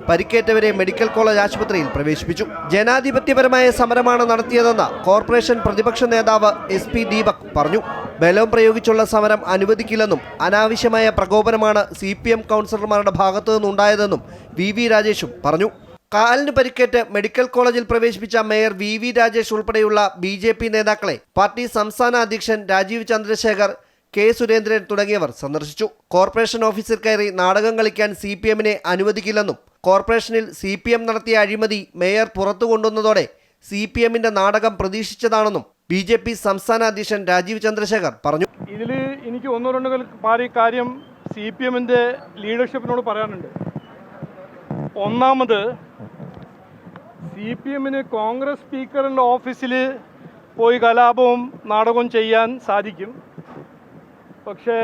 പരിക്കേറ്റവരെ മെഡിക്കൽ കോളേജ് ആശുപത്രിയിൽ പ്രവേശിപ്പിച്ചു. ജനാധിപത്യപരമായ സമരമാണ് നടത്തിയതെന്ന് കോർപ്പറേഷൻ പ്രതിപക്ഷ നേതാവ് SP ദീപക് പറഞ്ഞു. ബലം പ്രയോഗിച്ചുള്ള സമരം അനുവദിക്കില്ലെന്നും അനാവശ്യമായ പ്രകോപനമാണ് CPM കൗൺസിലർമാരുടെ ഭാഗത്തു നിന്നുണ്ടായതെന്നും VV രാജേഷും പറഞ്ഞു. കാലിന് പരിക്കേറ്റ് മെഡിക്കൽ കോളേജിൽ പ്രവേശിപ്പിച്ച മേയർ VV രാജേഷ് ഉൾപ്പെടെയുള്ള BJP നേതാക്കളെ പാർട്ടി സംസ്ഥാന അധ്യക്ഷൻ രാജീവ് ചന്ദ്രശേഖർ, K. സുരേന്ദ്രൻ തുടങ്ങിയവർ സന്ദർശിച്ചു. കോർപ്പറേഷൻ ഓഫീസിൽ കയറി നാടകം കളിക്കാൻ CPM-നെ അനുവദിക്കില്ലെന്നും കോർപ്പറേഷനിൽ CPM നടത്തിയ അഴിമതി മേയർ പുറത്തു കൊണ്ടുവന്നതോടെ CPM-ന്റെ നാടകം പ്രതീക്ഷിച്ചതാണെന്നും BJP സംസ്ഥാന അധ്യക്ഷൻ രാജീവ് ചന്ദ്രശേഖർ പറഞ്ഞു. ഇതിൽ എനിക്ക് ഒന്നോ രണ്ടോ കാര്യം CPM-ന്റെ ലീഡർഷിപ്പിനോട് പറയാനുണ്ട്. ഒന്നാമത്, CPM-ന് കോൺഗ്രസ് സ്പീക്കറിൻ്റെ ഓഫീസിൽ പോയി കലാപവും നാടകവും ചെയ്യാൻ സാധിക്കും. പക്ഷേ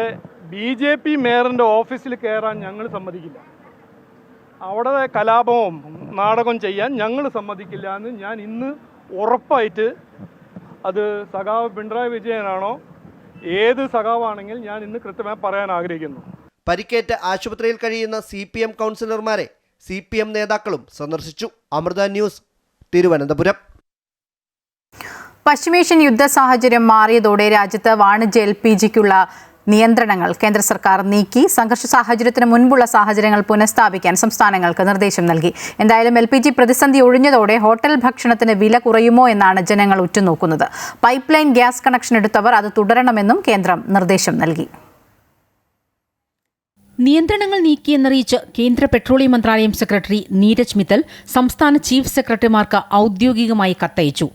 BJP മേയറിൻ്റെ ഓഫീസിൽ കയറാൻ ഞങ്ങൾ സമ്മതിക്കില്ല. അവിടെ കലാപവും നാടകവും ചെയ്യാൻ ഞങ്ങൾ സമ്മതിക്കില്ല എന്ന് ഞാൻ ഇന്ന് ഉറപ്പായിട്ട്, അത് സഖാവ് പിണറായി വിജയനാണോ ഏത് സഖാവാണെങ്കിൽ ഞാൻ ഇന്ന് കൃത്യമായി പറയാൻ ആഗ്രഹിക്കുന്നു. പരിക്കേറ്റ് ആശുപത്രിയിൽ കഴിയുന്ന CPM കൗൺസിലർമാരെ CPM നേതാക്കളും സന്ദർശിച്ചു. അമൃത ന്യൂസ്, തിരുവനന്തപുരം. പശ്ചിമേഷ്യൻ യുദ്ധ സാഹചര്യം മാറിയതോടെ രാജ്യത്ത് വാണിജ്യ LPG-ക്കുള്ള നിയന്ത്രണങ്ങൾ കേന്ദ്ര സർക്കാർ നീക്കി. സംഘർഷ സാഹചര്യത്തിന് മുൻപുള്ള സാഹചര്യങ്ങൾ പുനഃസ്ഥാപിക്കാൻ സംസ്ഥാനങ്ങൾക്ക് നിർദ്ദേശം നൽകി. എന്തായാലും LPG പ്രതിസന്ധി ഒഴിഞ്ഞതോടെ ഹോട്ടൽ ഭക്ഷണത്തിന് വില കുറയുമോ എന്നാണ് ജനങ്ങൾ ഉറ്റുനോക്കുന്നത്. പൈപ്പ് ലൈൻ ഗ്യാസ് കണക്ഷൻ എടുത്തവർ അത് തുടരണമെന്നും കേന്ദ്രം നിർദ്ദേശം നൽകി. നിയന്ത്രണങ്ങൾ നീക്കിയെന്നറിയിച്ച് കേന്ദ്ര പെട്രോളിയം മന്ത്രാലയം സെക്രട്ടറി നീരജ് മിത്തൽ സംസ്ഥാന ചീഫ് സെക്രട്ടറിമാർക്ക് ഔദ്യോഗികമായി കത്തയച്ചു.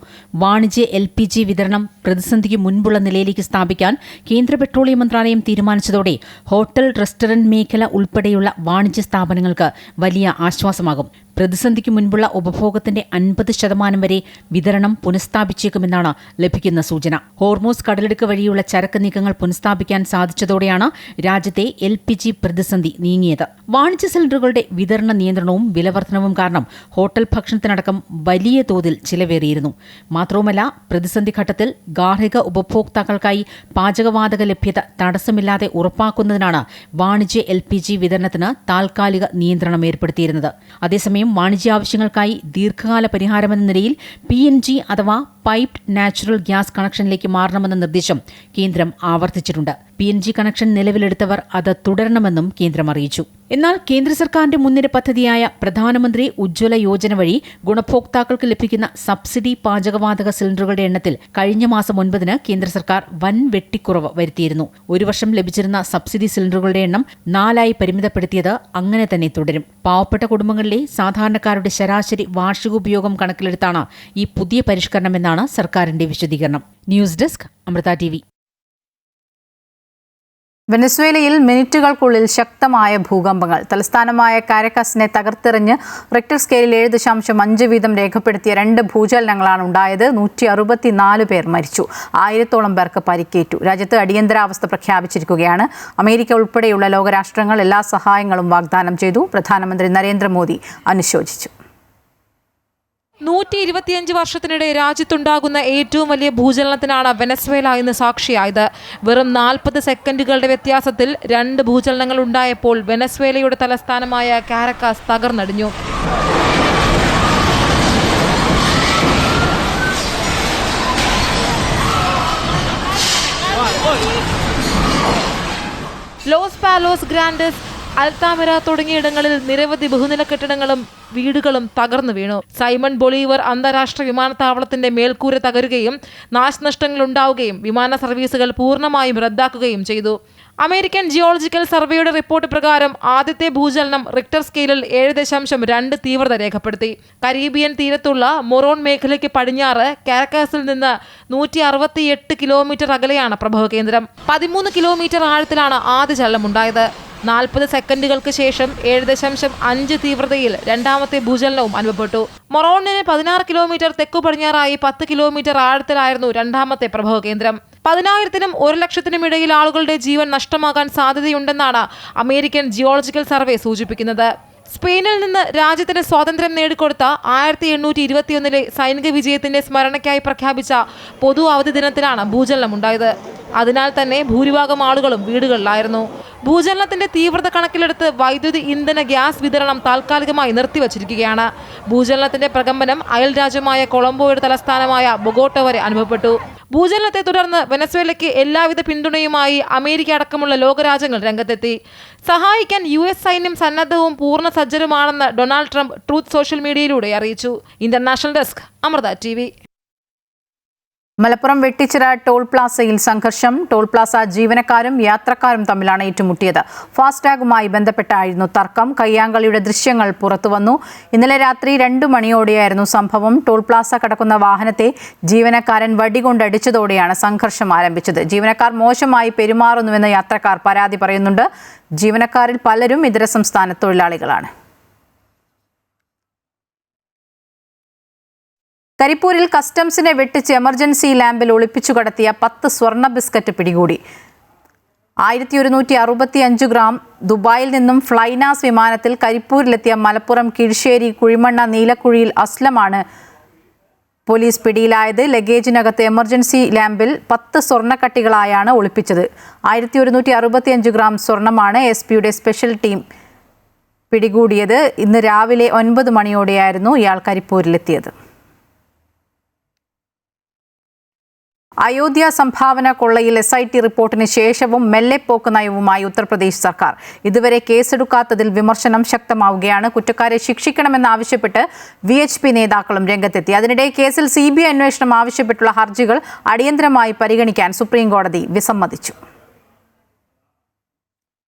വാണിജ്യ LPG വിതരണം പ്രതിസന്ധിക്ക് മുൻപുള്ള നിലയിലേക്ക് സ്ഥാപിക്കാൻ കേന്ദ്ര പെട്രോളിയം മന്ത്രാലയം തീരുമാനിച്ചതോടെ ഹോട്ടൽ, റെസ്റ്റോറന്റ് മേഖല ഉൾപ്പെടെയുള്ള വാണിജ്യ സ്ഥാപനങ്ങൾക്ക് വലിയ ആശ്വാസമാകും. പ്രതിസന്ധിക്ക് മുൻപുള്ള ഉപഭോഗത്തിന്റെ 50% വരെ വിതരണം പുനഃസ്ഥാപിച്ചേക്കുമെന്നാണ് ലഭിക്കുന്ന സൂചന. ഹോർമൂസ് കടലിടുക്ക് വഴിയുള്ള ചരക്ക് നീക്കങ്ങൾ പുനഃസ്ഥാപിക്കാൻ സാധിച്ചതോടെയാണ് രാജ്യത്തെ LPG പ്രതിസന്ധി നീങ്ങിയത്. വാണിജ്യ സിലിണ്ടറുകളുടെ വിതരണ നിയന്ത്രണവും വിലവർധനവും കാരണം ഹോട്ടൽ ഭക്ഷണത്തിനടക്കം വലിയ തോതിൽ ചിലവേറിയിരുന്നു. മാത്രവുമല്ല, പ്രതിസന്ധി ഘട്ടത്തിൽ ഗാർഹിക ഉപഭോക്താക്കൾക്കായി പാചകവാതക ലഭ്യത തടസ്സമില്ലാതെ ഉറപ്പാക്കുന്നതിനാണ് വാണിജ്യ LPG വിതരണത്തിന് താൽക്കാലിക നിയന്ത്രണം ഏർപ്പെടുത്തിയിരുന്നത്. അതേസമയം വാണിജ്യ ആവശ്യങ്ങൾക്കായി ദീർഘകാല പരിഹാരമെന്ന നിലയിൽ PNG അഥവാ പൈപ്ഡ് നാച്ചുറൽ ഗ്യാസ് കണക്ഷനിലേക്ക് മാറണമെന്ന നിർദ്ദേശം കേന്ദ്രം ആവർത്തിച്ചിട്ടുണ്ട്. PNG കണക്ഷൻ നിലവിലെടുത്തവർ അത് തുടരണമെന്നും കേന്ദ്രം അറിയിച്ചു. എന്നാൽ കേന്ദ്ര സർക്കാരിന്റെ മുൻനിര പദ്ധതിയായ പ്രധാനമന്ത്രി ഉജ്ജ്വല യോജന വഴി ഗുണഭോക്താക്കൾക്ക് ലഭിക്കുന്ന സബ്സിഡി പാചകവാതക സിലിണ്ടറുകളുടെ എണ്ണത്തിൽ കഴിഞ്ഞ മാസം 9-ന് കേന്ദ്ര സർക്കാർ വൻ വെട്ടിക്കുറവ് വരുത്തിയിരുന്നു. ഒരു വർഷം ലഭിച്ചിരുന്ന സബ്സിഡി സിലിണ്ടറുകളുടെ എണ്ണം 4 പരിമിതപ്പെടുത്തിയത് അങ്ങനെ തന്നെ തുടരും. പാവപ്പെട്ട കുടുംബങ്ങളിലെ സാധാരണക്കാരുടെ ശരാശരി വാർഷികോപയോഗം കണക്കിലെടുത്താണ് ഈ പുതിയ പരിഷ്കരണമെന്നാണ് സർക്കാരിന്റെ വിശദീകരണം. News desk Amrita TV. വെനസ്വേലയിൽ മിനിറ്റുകൾക്കുള്ളിൽ ശക്തമായ ഭൂകമ്പങ്ങൾ. തലസ്ഥാനമായ കാരക്കസിനെ തകർത്തെറിഞ്ഞ് റിക്ടർ സ്കെയിലിൽ 7.5 വീതം രേഖപ്പെടുത്തിയ 2 ഭൂചലനങ്ങളാണ് ഉണ്ടായത്. 164 പേർ മരിച്ചു. 1000-ഓളം പേർക്ക് പരിക്കേറ്റു. രാജ്യത്ത് അടിയന്തരാവസ്ഥ പ്രഖ്യാപിച്ചിരിക്കുകയാണ്. അമേരിക്ക ഉൾപ്പെടെയുള്ള ലോകരാഷ്ട്രങ്ങൾ എല്ലാ സഹായങ്ങളും വാഗ്ദാനം ചെയ്തു. പ്രധാനമന്ത്രി നരേന്ദ്രമോദി അനുശോചിച്ചു. 125 വർഷത്തിനിടെ രാജ്യത്തുണ്ടാകുന്ന ഏറ്റവും വലിയ ഭൂചലനത്തിനാണ് വെനസ്വേല ഇന്ന് സാക്ഷിയായത്. വെറും 40 സെക്കൻഡുകളുടെ വ്യത്യാസത്തിൽ 2 ഭൂചലനങ്ങൾ ഉണ്ടായപ്പോൾ വെനസ്വേലയുടെ തലസ്ഥാനമായ കാരക്കാസ് തകർന്നടിഞ്ഞു. ലോസ് പാലോസ് ഗ്രാൻഡസ്, അൽത്താമിര തുടങ്ങിയിടങ്ങളിൽ നിരവധി ബഹുനില കെട്ടിടങ്ങളും വീടുകളും തകർന്നു വീണു. സൈമൺ ബൊളീവർ അന്താരാഷ്ട്ര വിമാനത്താവളത്തിന്റെ മേൽക്കൂര തകരുകയും നാശനഷ്ടങ്ങൾ ഉണ്ടാവുകയും വിമാന സർവീസുകൾ പൂർണ്ണമായും റദ്ദാക്കുകയും ചെയ്തു. അമേരിക്കൻ ജിയോളജിക്കൽ സർവേയുടെ റിപ്പോർട്ട് പ്രകാരം ആദ്യത്തെ ഭൂചലനം റിക്ടർ സ്കെയിലിൽ 7.2 തീവ്രത രേഖപ്പെടുത്തി. കരീബിയൻ തീരത്തുള്ള മൊറോൺ മേഖലയ്ക്ക് പടിഞ്ഞാറ് കാരക്കാസിൽ നിന്ന് 168 കിലോമീറ്റർ അകലെയാണ് പ്രഭവ കേന്ദ്രം. 13 കിലോമീറ്റർ ആഴത്തിലാണ് ആദ്യ ചലനമുണ്ടായത്. 40 സെക്കൻഡുകൾക്ക് ശേഷം 7.5 തീവ്രതയിൽ രണ്ടാമത്തെ ഭൂചലനവും അനുഭവപ്പെട്ടു. മൊറോണിന് 16 കിലോമീറ്റർ തെക്കു പടിഞ്ഞാറായി 10 കിലോമീറ്റർ ആഴത്തിലായിരുന്നു രണ്ടാമത്തെ പ്രഭവ കേന്ദ്രം. 10,000-നും 1,00,000-നും ഇടയിൽ ആളുകളുടെ ജീവൻ നഷ്ടമാകാൻ സാധ്യതയുണ്ടെന്നാണ് അമേരിക്കൻ ജിയോളജിക്കൽ സർവേ സൂചിപ്പിക്കുന്നത്. സ്പെയിനിൽ നിന്ന് രാജ്യത്തിന് സ്വാതന്ത്ര്യം നേടിക്കൊടുത്ത 1821-ലെ സൈനിക വിജയത്തിന്റെ സ്മരണയ്ക്കായി പ്രഖ്യാപിച്ച പൊതു അവധി ദിനത്തിലാണ് ഭൂചലനമുണ്ടായത്. അതിനാൽ തന്നെ ഭൂരിഭാഗം ആളുകളും വീടുകളിലായിരുന്നു. ഭൂചലനത്തിന്റെ തീവ്രത കണക്കിലെടുത്ത് വൈദ്യുതി, ഇന്ധന, ഗ്യാസ് വിതരണം താൽക്കാലികമായി നിർത്തിവച്ചിരിക്കുകയാണ്. ഭൂചലനത്തിന്റെ പ്രകമ്പനം അയൽ രാജ്യമായ കൊളംബോയുടെ തലസ്ഥാനമായ ബൊഗോട്ട വരെ അനുഭവപ്പെട്ടു. ഭൂചലനത്തെ തുടർന്ന് വെനസ്വേലയ്ക്ക് എല്ലാവിധ പിന്തുണയുമായി അമേരിക്ക അടക്കമുള്ള ലോകരാജ്യങ്ങൾ രംഗത്തെത്തി. സഹായിക്കാൻ US സൈന്യം സന്നദ്ധവും പൂർണ്ണ സജ്ജരുമാണെന്ന് ഡൊണാൾഡ് ട്രംപ് ട്രൂത്ത് സോഷ്യൽ മീഡിയയിലൂടെ അറിയിച്ചു. International desk Amrita TV. Malappuram Vettichira toll പ്ലാസയിൽ സംഘർഷം. ടോൾ പ്ലാസ ജീവനക്കാരും യാത്രക്കാരും തമ്മിലാണ് ഏറ്റുമുട്ടിയത്. ഫാസ്ടാഗുമായി ബന്ധപ്പെട്ടായിരുന്നു തർക്കം. കയ്യാങ്കളിയുടെ ദൃശ്യങ്ങൾ പുറത്തുവന്നു. ഇന്നലെ രാത്രി 2 മണിയോടെയായിരുന്നു സംഭവം. ടോൾ പ്ലാസ കടക്കുന്ന വാഹനത്തെ ജീവനക്കാരൻ വടികൊണ്ടടിച്ചതോടെയാണ് സംഘർഷം ആരംഭിച്ചത്. ജീവനക്കാർ മോശമായി പെരുമാറുന്നുവെന്ന് യാത്രക്കാർ പരാതി പറയുന്നുണ്ട്. ജീവനക്കാരിൽ പലരും ഇതര സംസ്ഥാന തൊഴിലാളികളാണ്. കരിപ്പൂരിൽ കസ്റ്റംസിനെ വെട്ടിച്ച് എമർജൻസി ലാമ്പിൽ ഒളിപ്പിച്ചു കടത്തിയ 10 സ്വർണ്ണ ബിസ്ക്കറ്റ് പിടികൂടി. 1165 ഗ്രാം ദുബായിൽ നിന്നും ഫ്ലൈനാസ് വിമാനത്തിൽ കരിപ്പൂരിലെത്തിയ മലപ്പുറം കിഴിശ്ശേരി കുഴിമണ്ണ നീലക്കുഴിയിൽ അസ്ലമാണ് പോലീസ് പിടിയിലായത്. ലഗേജിനകത്ത് എമർജൻസി ലാമ്പിൽ 10 സ്വർണ്ണക്കട്ടികളായാണ് ഒളിപ്പിച്ചത്. 1165 ഗ്രാം സ്വർണ്ണമാണ് SP-യുടെ സ്പെഷ്യൽ ടീം പിടികൂടിയത്. ഇന്ന് രാവിലെ 9 മണിയോടെയായിരുന്നു ഇയാൾ കരിപ്പൂരിലെത്തിയത്. അയോധ്യ സംഭാവന കൊള്ളയിൽ SIT റിപ്പോർട്ടിന് ശേഷവും മെല്ലെപ്പോക്ക് നയവുമായി ഉത്തർപ്രദേശ് സർക്കാർ. ഇതുവരെ കേസെടുക്കാത്തതിൽ വിമർശനം ശക്തമാവുകയാണ്. കുറ്റക്കാരെ ശിക്ഷിക്കണമെന്നാവശ്യപ്പെട്ട് VHP നേതാക്കളും രംഗത്തെത്തി. അതിനിടെ കേസിൽ CBI അന്വേഷണം ആവശ്യപ്പെട്ടുള്ള ഹർജികൾ അടിയന്തരമായി പരിഗണിക്കാൻ സുപ്രീംകോടതി വിസമ്മതിച്ചു.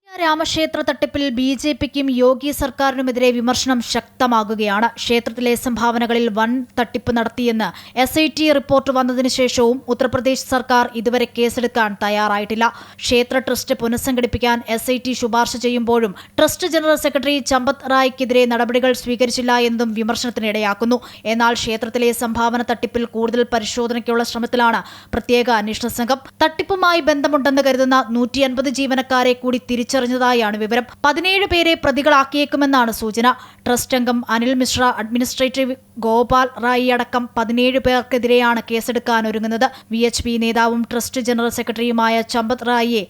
രാമക്ഷേത്ര തട്ടിപ്പിൽ BJPക്കും യോഗി സർക്കാരിനുമെതിരെ വിമർശനം ശക്തമാകുകയാണ്. ക്ഷേത്രത്തിലെ സംഭാവനകളിൽ വൻ തട്ടിപ്പ് നടത്തിയെന്ന് SIT റിപ്പോർട്ട് വന്നതിന് ശേഷവും ഉത്തർപ്രദേശ് സർക്കാർ ഇതുവരെ കേസെടുക്കാൻ തയ്യാറായിട്ടില്ല. ക്ഷേത്ര ട്രസ്റ്റ് പുനഃസംഘടിപ്പിക്കാൻ SIT ശുപാർശ ചെയ്യുമ്പോഴും ട്രസ്റ്റ് ജനറൽ സെക്രട്ടറി ചമ്പത് റായ്ക്കെതിരെ നടപടികൾ സ്വീകരിച്ചില്ല എന്നതും വിമർശനത്തിനിടയാക്കുന്നു. എന്നാൽ ക്ഷേത്രത്തിലെ സംഭാവന തട്ടിപ്പിൽ കൂടുതൽ പരിശോധനയ്ക്കുള്ള ശ്രമത്തിലാണ് പ്രത്യേക അന്വേഷണ സംഘം. തട്ടിപ്പുമായി ബന്ധമുണ്ടെന്ന് കരുതുന്ന 150 ജീവനക്കാരെ കൂടി തിരിച്ചറിഞ്ഞു തിരിച്ചറിഞ്ഞതായാണ് വിവരം. 17 പേരെ പ്രതികളാക്കിയേക്കുമെന്നാണ് സൂചന. ട്രസ്റ്റ് അംഗം അനിൽ മിശ്ര, അഡ്മിനിസ്ട്രേറ്റീവ് ഗോപാൽ റായി അടക്കം 17 പേർക്കെതിരെയാണ് കേസെടുക്കാനൊരുങ്ങുന്നത്. VHP നേതാവും ട്രസ്റ്റ് ജനറൽ സെക്രട്ടറിയുമായ ചമ്പത് റായിയെ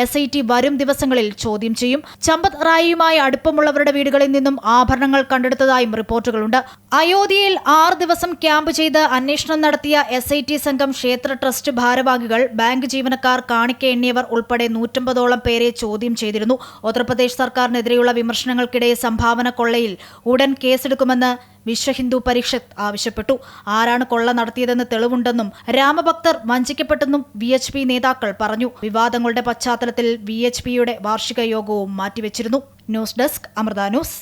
SIT വരും ദിവസങ്ങളിൽ ചോദ്യം ചെയ്യും. ചമ്പത് റായിയുമായി അടുപ്പമുള്ളവരുടെ വീടുകളിൽ നിന്നും ആഭരണങ്ങൾ കണ്ടെടുത്തതായും റിപ്പോർട്ടുകളുണ്ട്. അയോധ്യയിൽ 6 ദിവസം ക്യാമ്പ് ചെയ്ത് അന്വേഷണം നടത്തിയ SIT സംഘം ക്ഷേത്ര ട്രസ്റ്റ് ഭാരവാഹികൾ, ബാങ്ക് ജീവനക്കാർ, കാണിക്ക എണ്ണിയവർ ഉൾപ്പെടെ 150ഓളം പേരെ ചോദ്യം ചെയ്തിരുന്നു. ഉത്തർപ്രദേശ് സർക്കാരിനെതിരെയുള്ള വിമർശനങ്ങൾക്കിടെ സംഭാവന കൊള്ളയിൽ ഉടൻ കേസെടുക്കുമെന്ന് വിശ്വ ഹിന്ദു പരിഷത്ത് ആവശ്യപ്പെട്ടു. ആരാണ് കൊള്ള നടത്തിയതെന്ന് തെളിവുണ്ടെന്നും രാമഭക്തർ വഞ്ചിക്കപ്പെട്ടെന്നും VHP നേതാക്കൾ പറഞ്ഞു. വിവാദങ്ങളുടെ പശ്ചാത്തലത്തിൽ VHPയുടെ വാർഷിക യോഗവും മാറ്റിവെച്ചിരുന്നു. News desk Amrita news.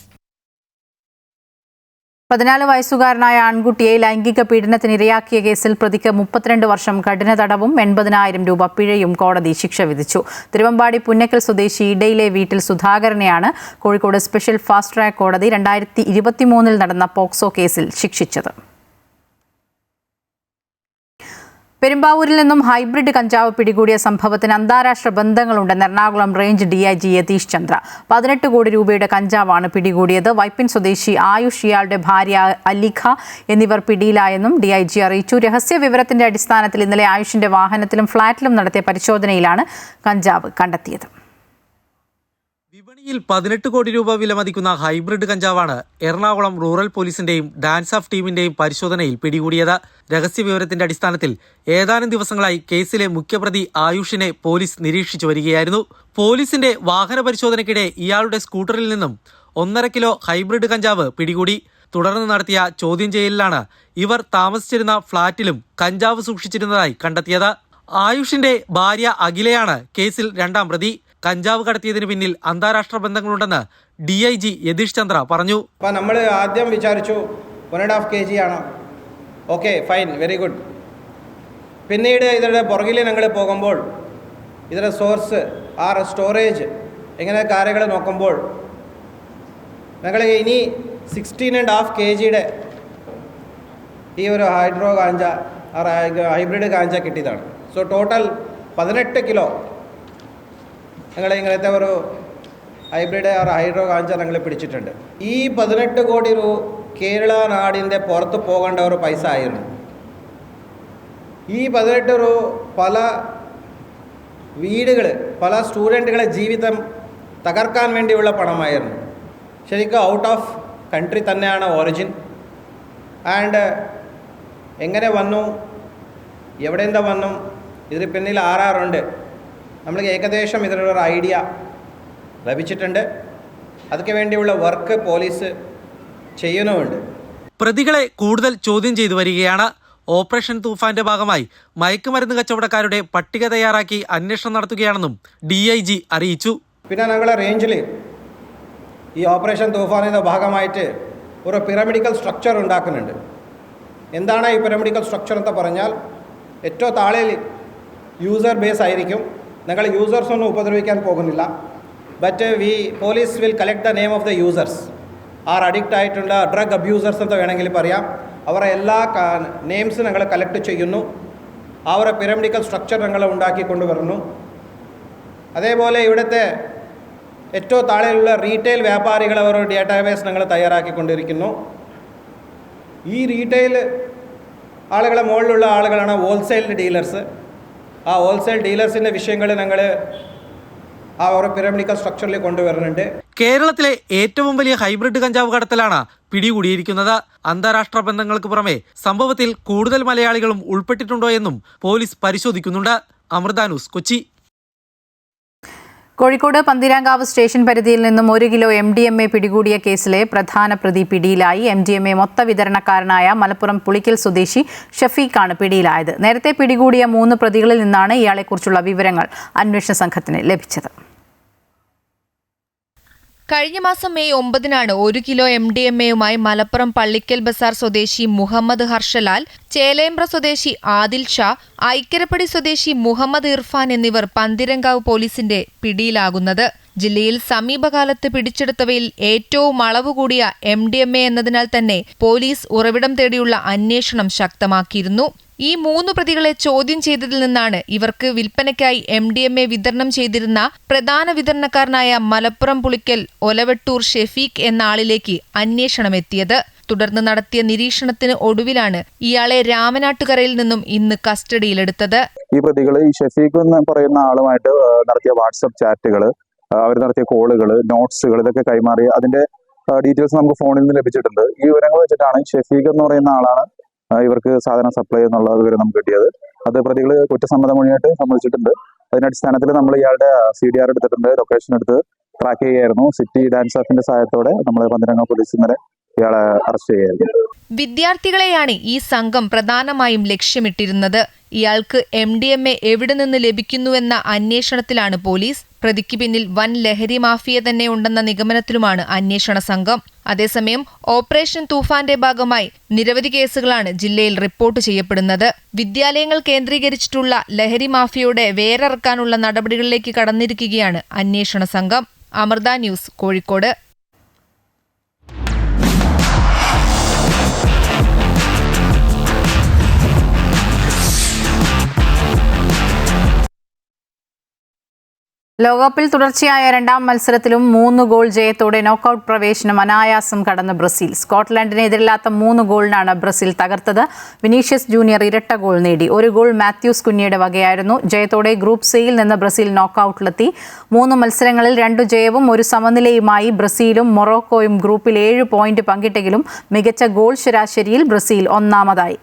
14 വയസ്സുകാരനായ ആൺകുട്ടിയെ ലൈംഗിക പീഡനത്തിനിരയാക്കിയ കേസിൽ പ്രതിക്ക് 32 വർഷം കഠിന തടവും 80,000 രൂപ പിഴയും കോടതി ശിക്ഷ വിധിച്ചു. തിരുവമ്പാടി പുന്നക്കൽ സ്വദേശി ഇടയിലെ വീട്ടിൽ സുധാകരനെയാണ് കോഴിക്കോട് സ്പെഷ്യൽ ഫാസ്റ്റ് ട്രാക്ക് കോടതി 2023 നടന്ന പോക്സോ കേസിൽ ശിക്ഷിച്ചത്. പെരുമ്പാവൂരിൽ നിന്നും ഹൈബ്രിഡ് കഞ്ചാവ് പിടികൂടിയ സംഭവത്തിന് അന്താരാഷ്ട്ര ബന്ധങ്ങളുണ്ടെന്ന് എറണാകുളം റേഞ്ച് DIG യതീഷ് ചന്ദ്ര. 18 കോടി രൂപയുടെ കഞ്ചാവാണ് പിടികൂടിയത്. വൈപ്പിൻ സ്വദേശി ആയുഷ്, ഇയാളുടെ ഭാര്യ അലിഖ എന്നിവർ പിടിയിലായെന്നും DIG അറിയിച്ചു. രഹസ്യ വിവരത്തിന്റെ അടിസ്ഥാനത്തിൽ ഇന്നലെ ആയുഷിന്റെ വാഹനത്തിലും ഫ്ളാറ്റിലും നടത്തിയ പരിശോധനയിലാണ് കഞ്ചാവ് കണ്ടെത്തിയത്. വിപണിയിൽ 18 കോടി രൂപ വിലമതിക്കുന്ന ഹൈബ്രിഡ് കഞ്ചാവാണ് എറണാകുളം റൂറൽ പോലീസിന്റെയും ഡാൻസ് ഓഫ് ടീമിന്റെയും പരിശോധനയിൽ പിടികൂടിയത്. രഹസ്യവിവരത്തിന്റെ അടിസ്ഥാനത്തിൽ ഏതാനും ദിവസങ്ങളായി കേസിലെ മുഖ്യപ്രതി ആയുഷിനെ പോലീസ് നിരീക്ഷിച്ചു വരികയായിരുന്നു. പോലീസിന്റെ വാഹന പരിശോധനയ്ക്കിടെ ഇയാളുടെ സ്കൂട്ടറിൽ നിന്നും 1.5 കിലോ ഹൈബ്രിഡ് കഞ്ചാവ് പിടികൂടി. തുടർന്ന് നടത്തിയ ചോദ്യം ചെയ്യലിലാണ് ഇവർ താമസിച്ചിരുന്ന ഫ്ളാറ്റിലും കഞ്ചാവ് സൂക്ഷിച്ചിരുന്നതായി കണ്ടെത്തിയത്. ആയുഷിന്റെ ഭാര്യ അഖിലയാണ് കേസിൽ 2ാം പ്രതി. കഞ്ചാവ് കടത്തിയതിന് പിന്നിൽ അന്താരാഷ്ട്ര ബന്ധങ്ങളുണ്ടെന്ന് DIG യതീഷ് ചന്ദ്ര പറഞ്ഞു. നമ്മൾ ആദ്യം വിചാരിച്ചു 1.5 kg ആണ്. Okay, fine, very good. പിന്നീട് ഇതിൻ്റെ പുറകിൽ ഞങ്ങൾ പോകുമ്പോൾ ഇതിൻ്റെ സോഴ്സ്, സ്റ്റോറേജ്, ഇങ്ങനെ കാര്യങ്ങൾ നോക്കുമ്പോൾ ഞങ്ങൾ ഇനി 16.5 kgയുടെ ഈ ഒരു ഹൈബ്രിഡ് ഗാഞ്ച കിട്ടിയതാണ്. സോ ടോട്ടൽ 18 കിലോ ഞങ്ങൾ ഇങ്ങനത്തെ ഒരു ഹൈബ്രിഡ് ഹൈഡ്രോ ഗാഞ്ച ഞങ്ങൾ പിടിച്ചിട്ടുണ്ട്. ഈ 18 കോടി രൂപ കേരള നാടിൻ്റെ പുറത്ത് പോകേണ്ട ഒരു പൈസ ആയിരുന്നു. ഈ 18 രൂപ പല വീടുകൾ, പല സ്റ്റുഡൻറ്റുകളെ ജീവിതം തകർക്കാൻ വേണ്ടിയുള്ള പണമായിരുന്നു. ശരിക്കും ഔട്ട് ഓഫ് കൺട്രി തന്നെയാണ് ഒറിജിൻ. ആൻഡ് എങ്ങനെ വന്നു, എവിടെന്താ വന്നു, ഇതിന് പിന്നിൽ ആരാറുണ്ട്, നമ്മൾക്ക് ഏകദേശം ഇതിനൊരു ഐഡിയ ലഭിച്ചിട്ടുണ്ട്. അതിന് വേണ്ടിയുള്ള വർക്ക് പോലീസ് ചെയ്യുന്നുമുണ്ട്. പ്രതികളെ കൂടുതൽ ചോദ്യം ചെയ്തു വരികയാണ്. ഓപ്പറേഷൻ തൂഫാന്റെ ഭാഗമായി മയക്കുമരുന്ന് കച്ചവടക്കാരുടെ പട്ടിക തയ്യാറാക്കി അന്വേഷണം നടത്തുകയാണെന്നും DIG അറിയിച്ചു. പിന്നെ ഞങ്ങളുടെ റേഞ്ചിൽ ഈ ഓപ്പറേഷൻ തൂഫാനിൻ്റെ ഭാഗമായിട്ട് ഒരു പിരമിഡിക്കൽ സ്ട്രക്ചർ ഉണ്ടാക്കുന്നുണ്ട്. എന്താണ് ഈ പിരമിഡിക്കൽ സ്ട്രക്ചർ എന്ന് പറഞ്ഞാൽ, ഏറ്റവും താഴെ യൂസർ ബേസ് ആയിരിക്കും. ഞങ്ങൾ യൂസേഴ്സൊന്നും ഉപദ്രവിക്കാൻ പോകുന്നില്ല. But police will collect the name of the users. Addict ആയിട്ടുള്ള ഡ്രഗ് അബ്യൂസേഴ്സ് എന്ന് വേണമെങ്കിൽ പറയാം. അവരെ എല്ലാ നെയിംസ് ഞങ്ങൾ കളക്ട് ചെയ്യുന്നു. അവരെ പിരമിഡിക്കൽ സ്ട്രക്ചർ ഞങ്ങൾ ഉണ്ടാക്കിക്കൊണ്ടുവരുന്നു. അതേപോലെ ഇവിടുത്തെ ഏറ്റവും താഴെയുള്ള റീറ്റെയിൽ വ്യാപാരികൾ ഒരു ഡേറ്റാബേസ് ഞങ്ങൾ തയ്യാറാക്കിക്കൊണ്ടിരിക്കുന്നു. ഈ റീറ്റെയിൽ ആളുകളെ മുകളിലുള്ള ആളുകളാണ് ഹോൾസെയിൽ ഡീലേഴ്സ്. ആ ഹോൾസെയിൽ ഡീലേഴ്സിൻ്റെ വിഷയങ്ങൾ ഞങ്ങൾ ആ ഒരു പിരമിഡിക്കൽ സ്ട്രക്ചറിൽ കൊണ്ടുവരുന്നുണ്ട്. കേരളത്തിലെ ഏറ്റവും വലിയ ഹൈബ്രിഡ് കഞ്ചാവ് കടത്തലാണ് പിടികൂടിയിരിക്കുന്നത്. അന്താരാഷ്ട്ര ബന്ധങ്ങൾക്ക് പുറമെ സംഭവത്തിൽ കൂടുതൽ മലയാളികളും ഉൾപ്പെട്ടിട്ടുണ്ടോ എന്നും പോലീസ് പരിശോധിക്കുന്നുണ്ട്. അമൃത ന്യൂസ്, കൊച്ചി. കോഴിക്കോട് പന്തീരാങ്കാവ് സ്റ്റേഷൻ പരിധിയിൽ നിന്നും 1 കിലോ MDMA പിടികൂടിയ കേസിലെ പ്രധാന പ്രതി പിടിയിലായി. MDMA മൊത്ത വിതരണക്കാരനായ മലപ്പുറം പുളിക്കൽ സ്വദേശി ഷഫീഖാണ് പിടിയിലായത്. നേരത്തെ പിടികൂടിയ 3 പ്രതികളിൽ നിന്നാണ് ഇയാളെക്കുറിച്ചുള്ള വിവരങ്ങൾ അന്വേഷണ സംഘത്തിന് ലഭിച്ചത്. കഴിഞ്ഞ മാസം മെയ് 9-നാണ് 1 കിലോ MDMAയുമായി മലപ്പുറം പള്ളിക്കൽ ബസാർ സ്വദേശി മുഹമ്മദ് ഹർഷലാൽ, ചേലേമ്പ്ര സ്വദേശി ആദിൽ ഷാ, ഐക്കരപ്പടി സ്വദേശി മുഹമ്മദ് ഇർഫാൻ എന്നിവർ പന്തീരങ്കാവ് പോലീസിന്റെ പിടിയിലാകുന്നത്. ജില്ലയിൽ സമീപകാലത്ത് പിടിച്ചെടുത്തവയിൽ ഏറ്റവും അളവ് കൂടിയ MDMA എന്നതിനാൽ തന്നെ പോലീസ് ഉറവിടം തേടിയുള്ള അന്വേഷണം ശക്തമാക്കിയിരുന്നു. ഈ 3 പ്രതികളെ ചോദ്യം ചെയ്തതിൽ നിന്നാണ് ഇവർക്ക് വിൽപ്പനയ്ക്കായി MDMA വിതരണം ചെയ്തിരുന്ന പ്രധാന വിതരണക്കാരനായ മലപ്പുറം പുളിക്കൽ ഒലവട്ടൂർ ഷെഫീഖ് എന്ന ആളിലേക്ക് അന്വേഷണം എത്തിയത്. തുടർന്ന് നടത്തിയ നിരീക്ഷണത്തിന് ഒടുവിലാണ് ഇയാളെ രാമനാട്ടുകരയിൽ നിന്നും ഇന്ന് കസ്റ്റഡിയിലെടുത്തത്. ഈ പ്രതികൾ ഈ ഷെഫീഖ് എന്ന് പറയുന്ന ആളുമായിട്ട് നടത്തിയ വാട്സപ്പ് ചാറ്റുകൾ, അവർ നടത്തിയ കോളുകൾ, നോട്ട്സുകൾ ഇതൊക്കെ കൈമാറി അതിന്റെ ഡീറ്റെയിൽസ് നമുക്ക് ഫോണിൽ നിന്ന് ലഭിച്ചിട്ടുണ്ട്. ഈ വിവരങ്ങൾ വെച്ചിട്ടാണ് ഷെഫീഖ് എന്ന് പറയുന്ന ആളാണ് ഇവർക്ക് സാധനം സപ്ലൈ എന്നുള്ള വിവരം നമുക്ക് കിട്ടിയത്. അത് പ്രതികൾ കുറ്റസമ്മതമൊഴിയായിട്ട് സമ്മതിച്ചിട്ടുണ്ട്. അതിനടിസ്ഥാനത്തിൽ നമ്മൾ ഇയാളുടെ CDR എടുത്തിട്ടുണ്ട്, ലൊക്കേഷൻ എടുത്ത് ട്രാക്ക് ചെയ്യുകയായിരുന്നു. സിറ്റി ഡാൻസ് ഓഫിന്റെ സഹായത്തോടെ നമ്മൾ പന്തനംതിട്ട പോലീസ് ഇന്നലെ ഇയാളെ അറസ്റ്റ് ചെയ്യുകയായിരുന്നു. വിദ്യാർത്ഥികളെയാണ് ഈ സംഘം പ്രധാനമായും ലക്ഷ്യമിട്ടിരുന്നത്. ഇയാൾക്ക് MDMA എവിടെ നിന്ന് ലഭിക്കുന്നുവെന്ന അന്വേഷണത്തിലാണ് പോലീസ്. പ്രതിക്ക് പിന്നിൽ വൻ ലഹരി മാഫിയ തന്നെ ഉണ്ടെന്ന നിഗമനത്തിലുമാണ് അന്വേഷണ സംഘം. അതേസമയം ഓപ്പറേഷൻ തൂഫാന്റെ ഭാഗമായി നിരവധി കേസുകളാണ് ജില്ലയിൽ റിപ്പോർട്ട് ചെയ്യപ്പെടുന്നത്. വിദ്യാലയങ്ങൾ കേന്ദ്രീകരിച്ചിട്ടുള്ള ലഹരി മാഫിയയുടെ വേരറക്കാനുള്ള നടപടികളിലേക്ക് കടന്നിരിക്കുകയാണ് അന്വേഷണ സംഘം. അമൃത ന്യൂസ്, കോഴിക്കോട്. ലോകകപ്പിൽ തുടർച്ചയായ 2ാം മത്സരത്തിലും 3 ഗോൾ ജയത്തോടെ നോക്കൌട്ട് പ്രവേശനം അനായാസം കടന്ന ബ്രസീൽ. സ്കോട്ട്ലൻഡിന് എതിരില്ലാത്ത 3 ഗോളിനാണ് ബ്രസീൽ തകർത്തത്. വിനീഷ്യസ് ജൂനിയർ ഇരട്ട ഗോൾ നേടി. 1 ഗോൾ മാത്യൂസ് കുഞ്ഞിയുടെ വകയായിരുന്നു. ജയത്തോടെ ഗ്രൂപ്പ് സിയിൽ നിന്ന് ബ്രസീൽ നോക്കൌട്ടിലെത്തി. 3 മത്സരങ്ങളിൽ 2 ജയവും 1 സമനിലയുമായി ബ്രസീലും മൊറോക്കോയും ഗ്രൂപ്പിൽ 7 പോയിന്റ് പങ്കിട്ടെങ്കിലും മികച്ച ഗോൾ ശരാശരിയിൽ ബ്രസീൽ ഒന്നാമതായി.